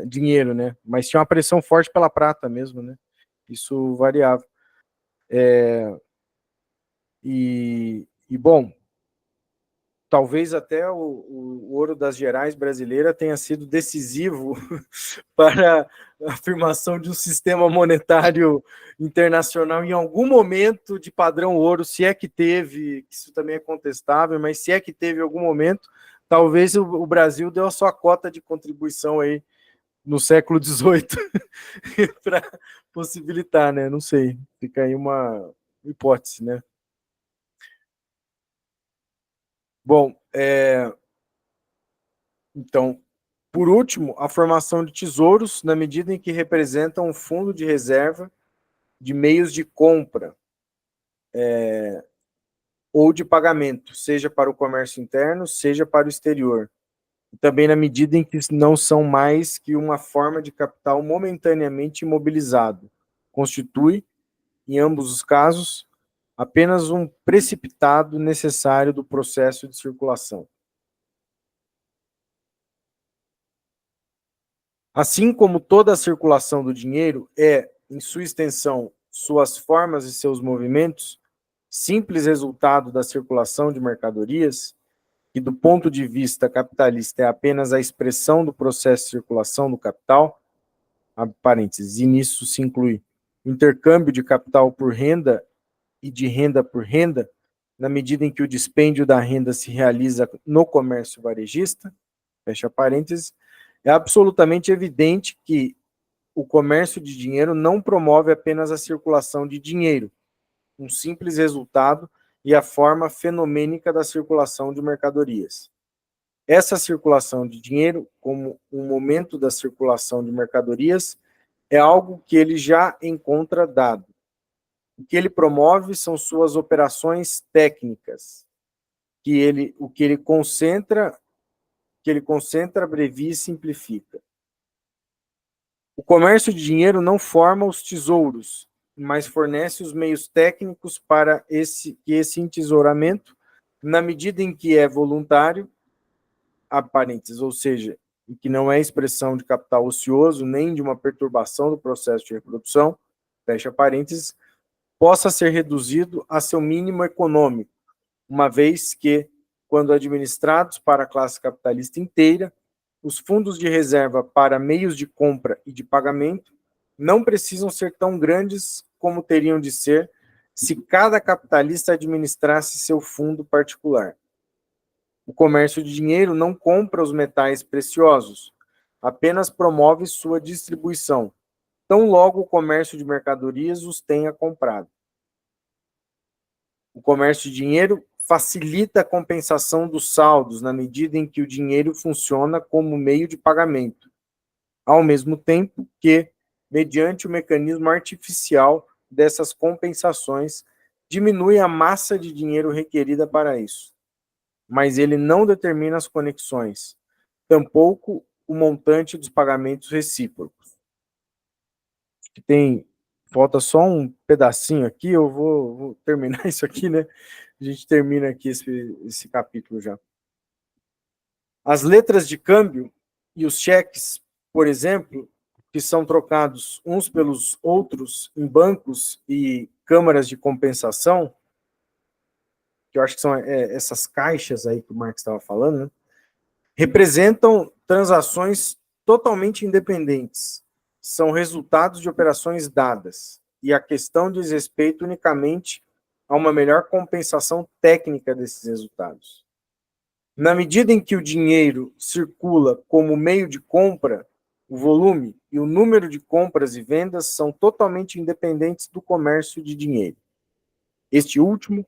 dinheiro, né? Mas tinha uma pressão forte pela prata mesmo, né? Isso variava. Bom, talvez até o ouro das Gerais brasileira tenha sido decisivo para a afirmação de um sistema monetário internacional em algum momento de padrão ouro, se é que teve, isso também é contestável, mas se é que teve em algum momento, talvez o Brasil deu a sua cota de contribuição aí no século XVIII para possibilitar, né? Não sei, fica aí uma hipótese, né? Bom, então, por último, a formação de tesouros, na medida em que representam um fundo de reserva de meios de compra ou de pagamento, seja para o comércio interno, seja para o exterior. E também na medida em que não são mais que uma forma de capital momentaneamente imobilizado. Constitui, em ambos os casos, apenas um precipitado necessário do processo de circulação. Assim como toda a circulação do dinheiro é, em sua extensão, suas formas e seus movimentos, simples resultado da circulação de mercadorias, que do ponto de vista capitalista é apenas a expressão do processo de circulação do capital, abre parênteses, e nisso se inclui o intercâmbio de capital por renda e de renda por renda, na medida em que o dispêndio da renda se realiza no comércio varejista, fecha parênteses, é absolutamente evidente que o comércio de dinheiro não promove apenas a circulação de dinheiro, um simples resultado e a forma fenomênica da circulação de mercadorias. Essa circulação de dinheiro, como um momento da circulação de mercadorias, é algo que ele já encontra dado. O que ele promove são suas operações técnicas, o que ele concentra, abrevia e simplifica. O comércio de dinheiro não forma os tesouros, mas fornece os meios técnicos para que esse entesouramento, na medida em que é voluntário, parênteses, ou seja, em que não é expressão de capital ocioso, nem de uma perturbação do processo de reprodução, fecha parênteses, possa ser reduzido a seu mínimo econômico, uma vez que, quando administrados para a classe capitalista inteira, os fundos de reserva para meios de compra e de pagamento não precisam ser tão grandes como teriam de ser se cada capitalista administrasse seu fundo particular. O comércio de dinheiro não compra os metais preciosos, apenas promove sua distribuição, tão logo o comércio de mercadorias os tenha comprado. O comércio de dinheiro facilita a compensação dos saldos na medida em que o dinheiro funciona como meio de pagamento, ao mesmo tempo que, mediante o mecanismo artificial dessas compensações, diminui a massa de dinheiro requerida para isso. Mas ele não determina as conexões, tampouco o montante dos pagamentos recíprocos. Falta só um pedacinho aqui, eu vou terminar isso aqui, né? A gente termina aqui esse capítulo já. As letras de câmbio e os cheques, por exemplo, que são trocados uns pelos outros em bancos e câmaras de compensação, que eu acho que são essas caixas aí que o Marx estava falando, né? Representam transações totalmente independentes. São resultados de operações dadas, e a questão diz respeito unicamente a uma melhor compensação técnica desses resultados. Na medida em que o dinheiro circula como meio de compra, o volume e o número de compras e vendas são totalmente independentes do comércio de dinheiro. Este último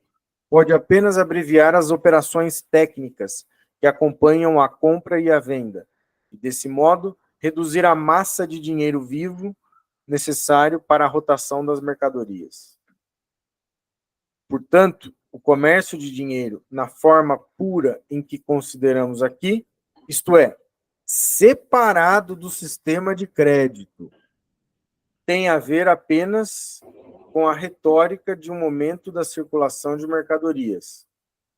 pode apenas abreviar as operações técnicas que acompanham a compra e a venda, e, desse modo, reduzir a massa de dinheiro vivo necessário para a rotação das mercadorias. Portanto, o comércio de dinheiro, na forma pura em que consideramos aqui, isto é, separado do sistema de crédito, tem a ver apenas com a retórica de um momento da circulação de mercadorias,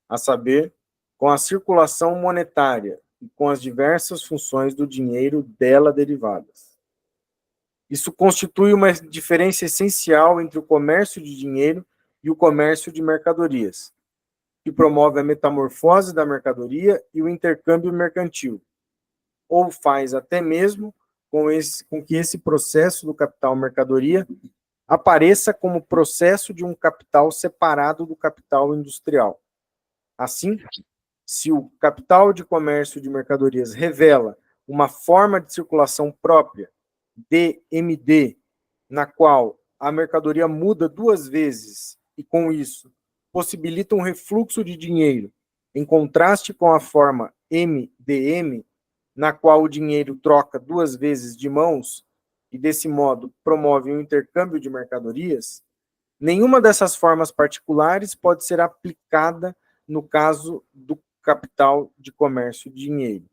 a saber, com a circulação monetária e com as diversas funções do dinheiro dela derivadas. Isso constitui uma diferença essencial entre o comércio de dinheiro e o comércio de mercadorias, que promove a metamorfose da mercadoria e o intercâmbio mercantil, ou faz até mesmo com que esse processo do capital-mercadoria apareça como processo de um capital separado do capital industrial. Assim, se o capital de comércio de mercadorias revela uma forma de circulação própria, DMD, na qual a mercadoria muda 2 vezes e, com isso, possibilita um refluxo de dinheiro, em contraste com a forma MDM, na qual o dinheiro troca 2 vezes de mãos e, desse modo, promove um intercâmbio de mercadorias, nenhuma dessas formas particulares pode ser aplicada no caso do capital de comércio de dinheiro.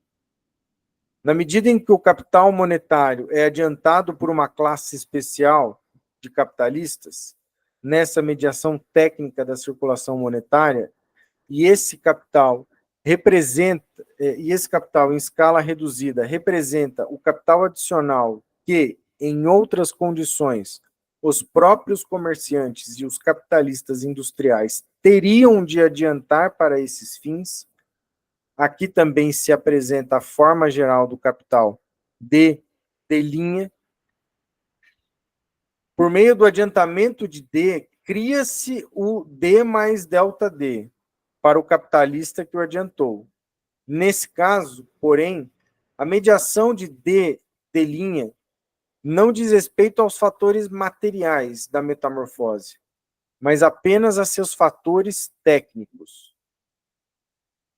Na medida em que o capital monetário é adiantado por uma classe especial de capitalistas, nessa mediação técnica da circulação monetária, e esse capital em escala reduzida representa o capital adicional que, em outras condições, os próprios comerciantes e os capitalistas industriais teriam de adiantar para esses fins, aqui também se apresenta a forma geral do capital D, D', por meio do adiantamento de D, cria-se o D mais delta D para o capitalista que o adiantou. Nesse caso, porém, a mediação de D' não diz respeito aos fatores materiais da metamorfose, mas apenas a seus fatores técnicos.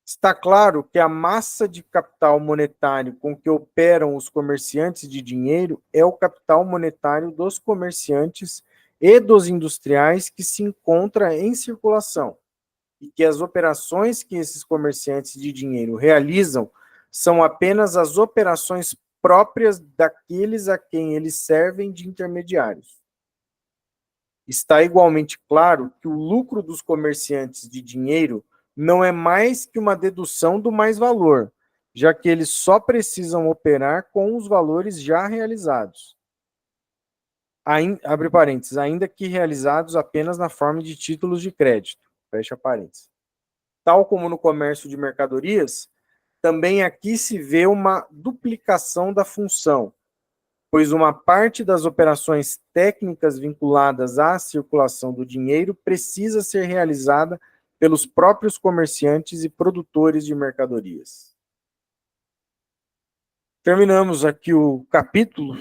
Está claro que a massa de capital monetário com que operam os comerciantes de dinheiro é o capital monetário dos comerciantes e dos industriais que se encontra em circulação, e que as operações que esses comerciantes de dinheiro realizam são apenas as operações próprias daqueles a quem eles servem de intermediários. Está igualmente claro que o lucro dos comerciantes de dinheiro não é mais que uma dedução do mais-valor, já que eles só precisam operar com os valores já realizados. Abre parênteses, ainda que realizados apenas na forma de títulos de crédito. Fecha parênteses. Tal como no comércio de mercadorias, também aqui se vê uma duplicação da função, pois uma parte das operações técnicas vinculadas à circulação do dinheiro precisa ser realizada pelos próprios comerciantes e produtores de mercadorias. Terminamos aqui o capítulo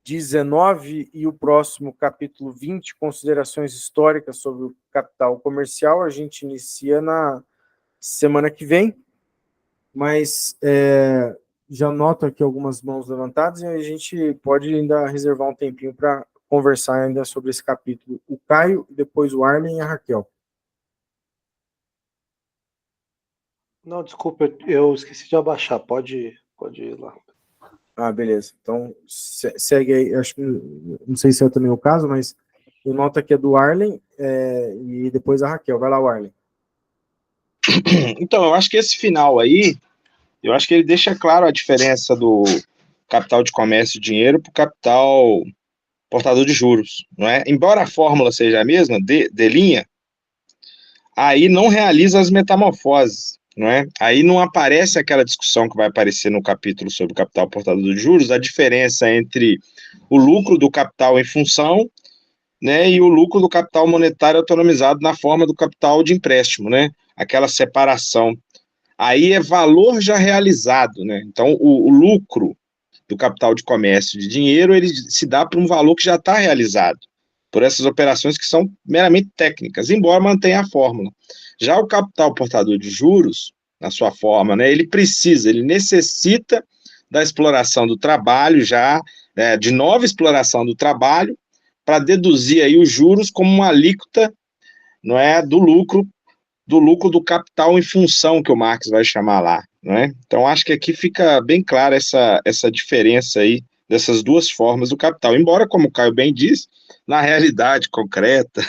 19 e o próximo capítulo 20, considerações históricas sobre o capital comercial, a gente inicia na semana que vem, mas já noto aqui algumas mãos levantadas e a gente pode ainda reservar um tempinho para conversar ainda sobre esse capítulo. O Caio, depois o Arlen e a Raquel. Não, desculpa, eu esqueci de abaixar, pode ir lá. Ah, beleza. Então, segue aí. Acho que, não sei se é também o caso, mas eu noto aqui é do Arlen e depois a Raquel. Vai lá, Arlen. Então, eu acho que esse final aí, eu acho que ele deixa claro a diferença do capital de comércio e dinheiro para o capital portador de juros, não é? Embora a fórmula seja a mesma, D', aí não realiza as metamorfoses, não é? Aí não aparece aquela discussão que vai aparecer no capítulo sobre o capital portador de juros, a diferença entre o lucro do capital em função, né, e o lucro do capital monetário autonomizado na forma do capital de empréstimo, né? Aquela separação. Aí é valor já realizado, né? Então, o lucro do capital de comércio de dinheiro, ele se dá por um valor que já está realizado, por essas operações que são meramente técnicas, embora mantenha a fórmula. Já o capital portador de juros, na sua forma, né, ele necessita da exploração do trabalho, de nova exploração do trabalho, para deduzir aí os juros como uma alíquota, não é, do lucro do capital em função, que o Marx vai chamar lá, não é? Então, acho que aqui fica bem clara essa diferença aí dessas duas formas do capital. Embora, como o Caio bem disse, na realidade concreta,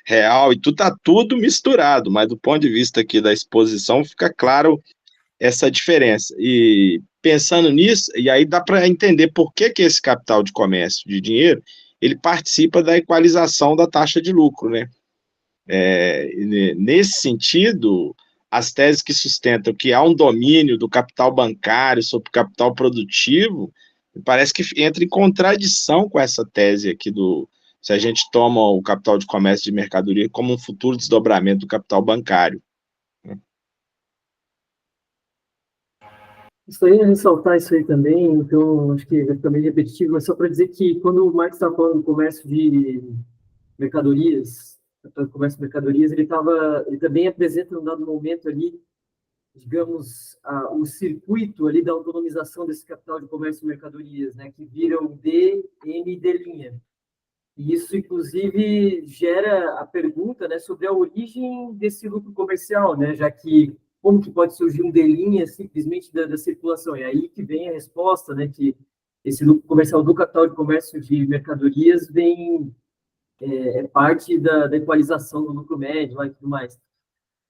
real, e está tudo misturado, mas do ponto de vista aqui da exposição, fica claro essa diferença. E pensando nisso, e aí dá para entender por que esse capital de comércio de dinheiro, ele participa da equalização da taxa de lucro, né? Nesse sentido, as teses que sustentam que há um domínio do capital bancário sobre o capital produtivo, parece que entra em contradição com essa tese aqui se a gente toma o capital de comércio de mercadoria como um futuro desdobramento do capital bancário. Isso aí, ressaltar isso aí também, então acho que vai ficar meio repetitivo, mas só para dizer que quando o Marx estava falando do comércio de mercadorias, ele também apresenta num dado momento ali, digamos, o circuito ali da autonomização desse capital de comércio e mercadorias, né, que vira o D, M e D'. E isso, inclusive, gera a pergunta, né, sobre a origem desse lucro comercial, né, já que como que pode surgir um D' simplesmente da circulação? E aí que vem a resposta, né, que esse lucro comercial do capital de comércio de mercadorias vem parte da equalização do lucro médio lá, e tudo mais.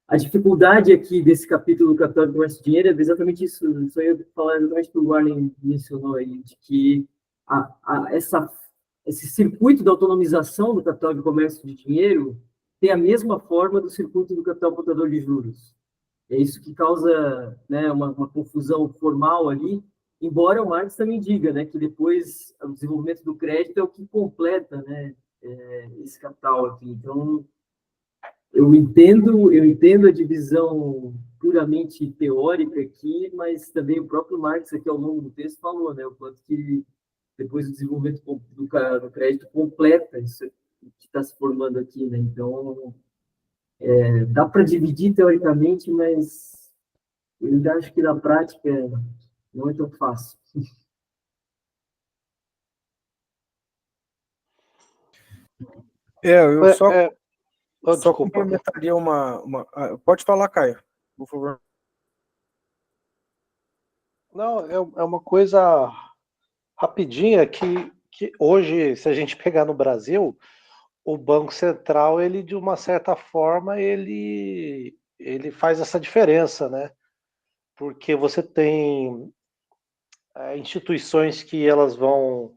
A dificuldade aqui desse capítulo do capital de comércio de dinheiro é exatamente isso. Só eu falar exatamente o que o Warren mencionou aí, de que esse circuito da autonomização do capital de comércio de dinheiro tem a mesma forma do circuito do capital portador de juros. É isso que causa, né, uma confusão formal ali, embora o Marx também diga, né, que depois o desenvolvimento do crédito é o que completa, né, esse capital aqui. Então, eu entendo a divisão puramente teórica aqui, mas também o próprio Marx aqui ao longo do texto falou, né, o quanto que depois o desenvolvimento do crédito completa isso que está se formando aqui, né? Então, dá para dividir teoricamente, mas eu ainda acho que na prática não é tão fácil. Eu só, Oh, só desculpa. complementaria pode falar, Caio, por favor. Não, é uma coisa rapidinha que hoje, se a gente pegar no Brasil, o Banco Central, ele de uma certa forma, ele faz essa diferença, né? Porque você tem instituições que elas vão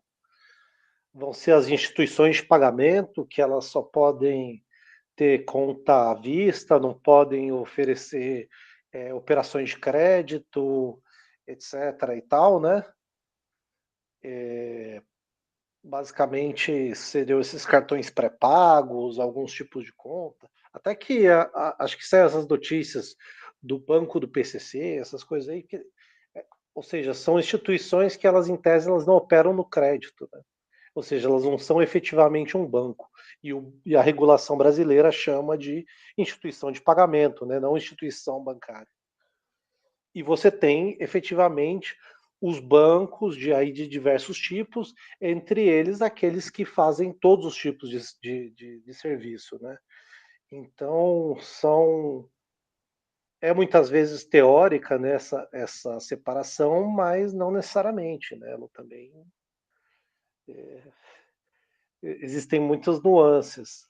ser as instituições de pagamento, que elas só podem ter conta à vista, não podem oferecer operações de crédito, etc. e tal, né? Basicamente seriam esses cartões pré-pagos, alguns tipos de conta. Até que acho que saem essas notícias do banco do PCC, essas coisas aí, ou seja, são instituições que elas, em tese, elas não operam no crédito, né? Ou seja, elas não são efetivamente um banco. E a regulação brasileira chama de instituição de pagamento, né? Não instituição bancária. E você tem, efetivamente, os bancos de diversos tipos, entre eles aqueles que fazem todos os tipos de serviço, né? Então, é muitas vezes teórica, né, essa separação, mas não necessariamente, né? Ela também existem muitas nuances.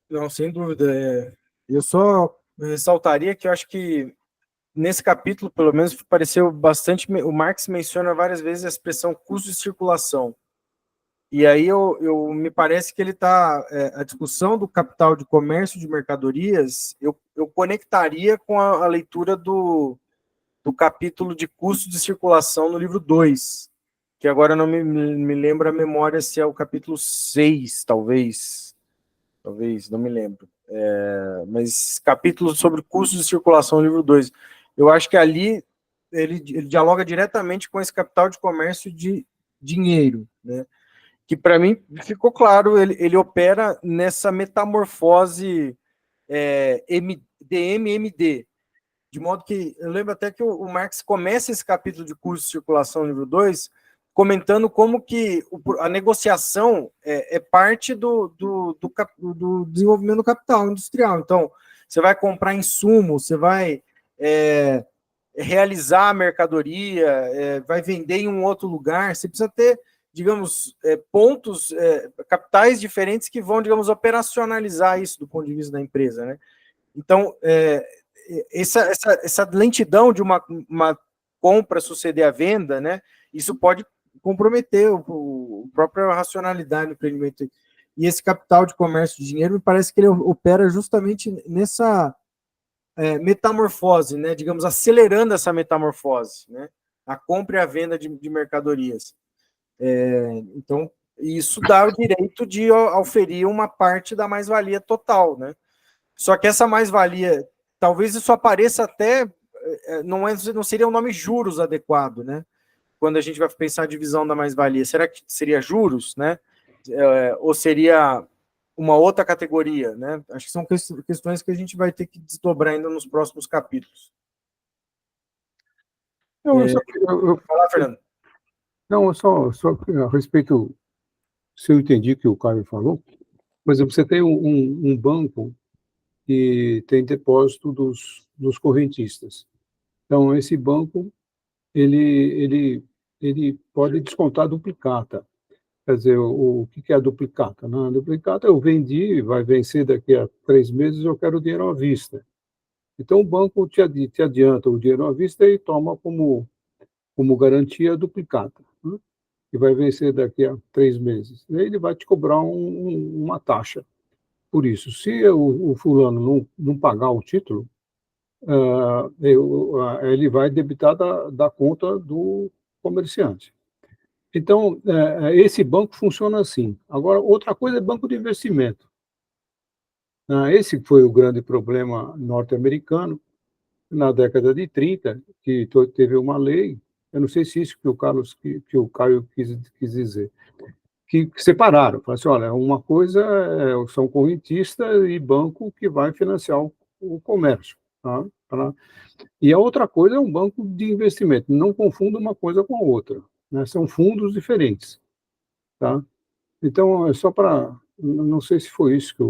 Não, sem dúvida. Eu só ressaltaria que eu acho que nesse capítulo, pelo menos, pareceu bastante. O Marx menciona várias vezes a expressão custo de circulação. E aí me parece que ele está. A discussão do capital de comércio de mercadorias, eu conectaria com a leitura do capítulo de custo de circulação no livro 2, que agora não me lembro a memória se é o capítulo 6, talvez. Talvez, não me lembro. Mas capítulo sobre custos de circulação, livro 2. Eu acho que ali ele dialoga diretamente com esse capital de comércio de dinheiro, né? Que para mim ficou claro, ele opera nessa metamorfose DMMD, de modo que eu lembro até que o Marx começa esse capítulo de custo de circulação, livro 2, comentando como que a negociação é parte do desenvolvimento do capital industrial. Então, você vai comprar insumo, você vai realizar a mercadoria, vai vender em um outro lugar, você precisa ter, digamos, pontos, capitais diferentes que vão, digamos, operacionalizar isso do ponto de vista da empresa, né? Então, essa lentidão de uma compra suceder à venda, né? Isso pode comprometer a própria racionalidade do empreendimento. E esse capital de comércio de dinheiro, me parece que ele opera justamente nessa metamorfose, né? Digamos, acelerando essa metamorfose, né? A compra e a venda de mercadorias. Então, isso dá o direito de oferir uma parte da mais-valia total, né? Só que essa mais-valia, talvez isso apareça até, não seria o nome juros adequado, né? Quando a gente vai pensar a divisão da mais-valia, será que seria juros, né? Ou seria uma outra categoria, né? Acho que são questões que a gente vai ter que desdobrar ainda nos próximos capítulos. Fala, Fernando. Não, só a respeito, se eu entendi o que o Caio falou, por exemplo, você tem um banco que tem depósito dos correntistas. Então, esse banco, ele pode descontar a duplicata. Quer dizer, o que é a duplicata? Não, a duplicata eu vendi, vai vencer daqui a 3 meses, eu quero o dinheiro à vista. Então, o banco te adianta o dinheiro à vista e toma como garantia a duplicata, né? Que vai vencer daqui a 3 meses. E aí ele vai te cobrar uma taxa por isso. Se o fulano não pagar o título, ele vai debitar da conta do comerciante. Então, esse banco funciona assim. Agora, outra coisa é banco de investimento. Esse foi o grande problema norte-americano na década de 30, que teve uma lei, eu não sei se isso que o Caio quis dizer, que separaram, falaram assim, olha, uma coisa são correntistas e banco que vai financiar o comércio, tá? E a outra coisa é um banco de investimento, não confunda uma coisa com a outra, né? São fundos diferentes, tá? Então, é só para, não sei se foi isso que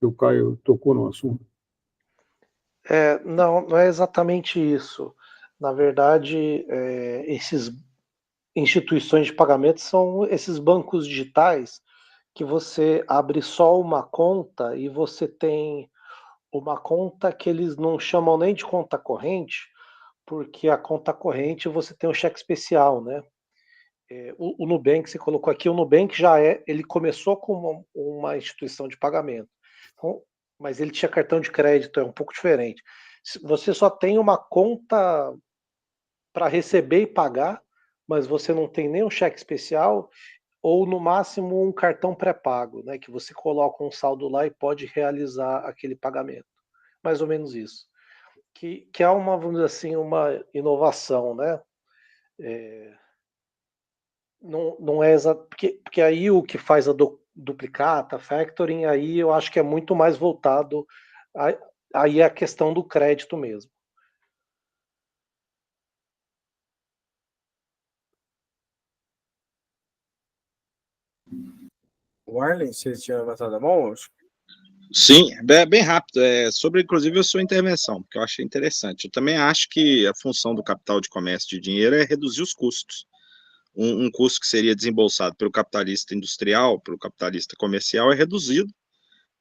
o Caio tocou no assunto. Não, não é exatamente isso. Na verdade, esses instituições de pagamento são esses bancos digitais que você abre só uma conta e você tem uma conta que eles não chamam nem de conta corrente, porque a conta corrente você tem um cheque especial, né? O Nubank, você colocou aqui, o Nubank ele começou como uma instituição de pagamento, então, mas ele tinha cartão de crédito, é um pouco diferente. Você só tem uma conta para receber e pagar, mas você não tem nem um cheque especial, ou no máximo um cartão pré-pago, né, que você coloca um saldo lá e pode realizar aquele pagamento. Mais ou menos isso. Que é uma, vamos dizer assim, uma inovação, né? Não é exato, porque aí o que faz a duplicata, factoring, aí eu acho que é muito mais voltado, aí é a questão do crédito mesmo. Warlen, você tinha levantado a mão? Sim, bem rápido. Sobre, inclusive, a sua intervenção, porque eu achei interessante. Eu também acho que a função do capital de comércio de dinheiro é reduzir os custos. Um custo que seria desembolsado pelo capitalista industrial, pelo capitalista comercial, é reduzido,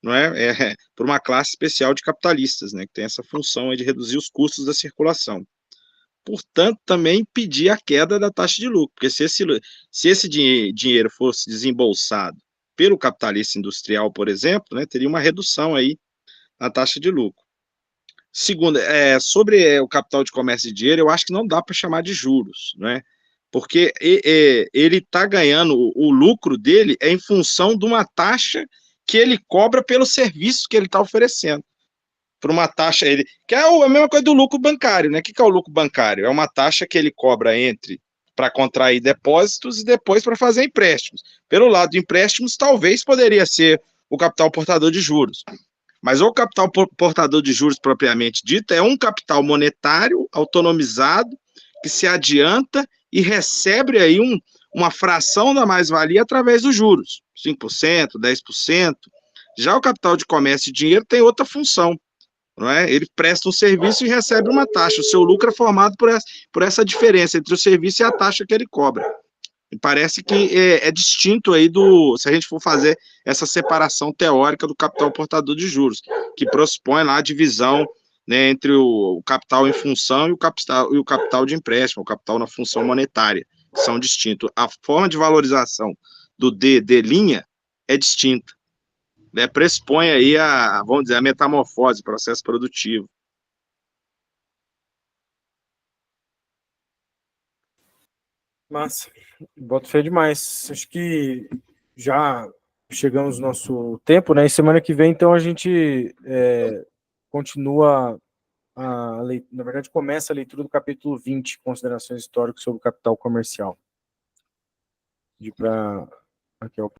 não é? Por uma classe especial de capitalistas, né? Que tem essa função aí de reduzir os custos da circulação. Portanto, também impedir a queda da taxa de lucro, porque se esse dinheiro fosse desembolsado pelo capitalista industrial, por exemplo, né, teria uma redução aí na taxa de lucro. Segundo, sobre o capital de comércio de dinheiro, eu acho que não dá para chamar de juros, né? Porque ele está ganhando, o lucro dele é em função de uma taxa que ele cobra pelo serviço que ele está oferecendo. Por uma taxa, que é a mesma coisa do lucro bancário, né? O que é o lucro bancário? É uma taxa que ele cobra para contrair depósitos e depois para fazer empréstimos. Pelo lado de empréstimos, talvez poderia ser o capital portador de juros. Mas o capital portador de juros propriamente dito é um capital monetário autonomizado que se adianta e recebe aí uma fração da mais-valia através dos juros, 5%, 10%. Já o capital de comércio e dinheiro tem outra função, não é? Ele presta um serviço e recebe uma taxa. O seu lucro é formado por essa diferença entre o serviço e a taxa que ele cobra. E parece que é distinto aí se a gente for fazer essa separação teórica do capital portador de juros, que pressupõe lá a divisão, né, entre o capital em função e o capital de empréstimo, o capital na função monetária, que são distintos. A forma de valorização do D linha é distinta, né, pressupõe aí vamos dizer, a metamorfose, processo produtivo. Massa, boto fé demais. Acho que já chegamos no nosso tempo, né? E semana que vem, então, a gente continua, na verdade, começa a leitura do capítulo 20, Considerações Históricas sobre o Capital Comercial. Pedir para Raquel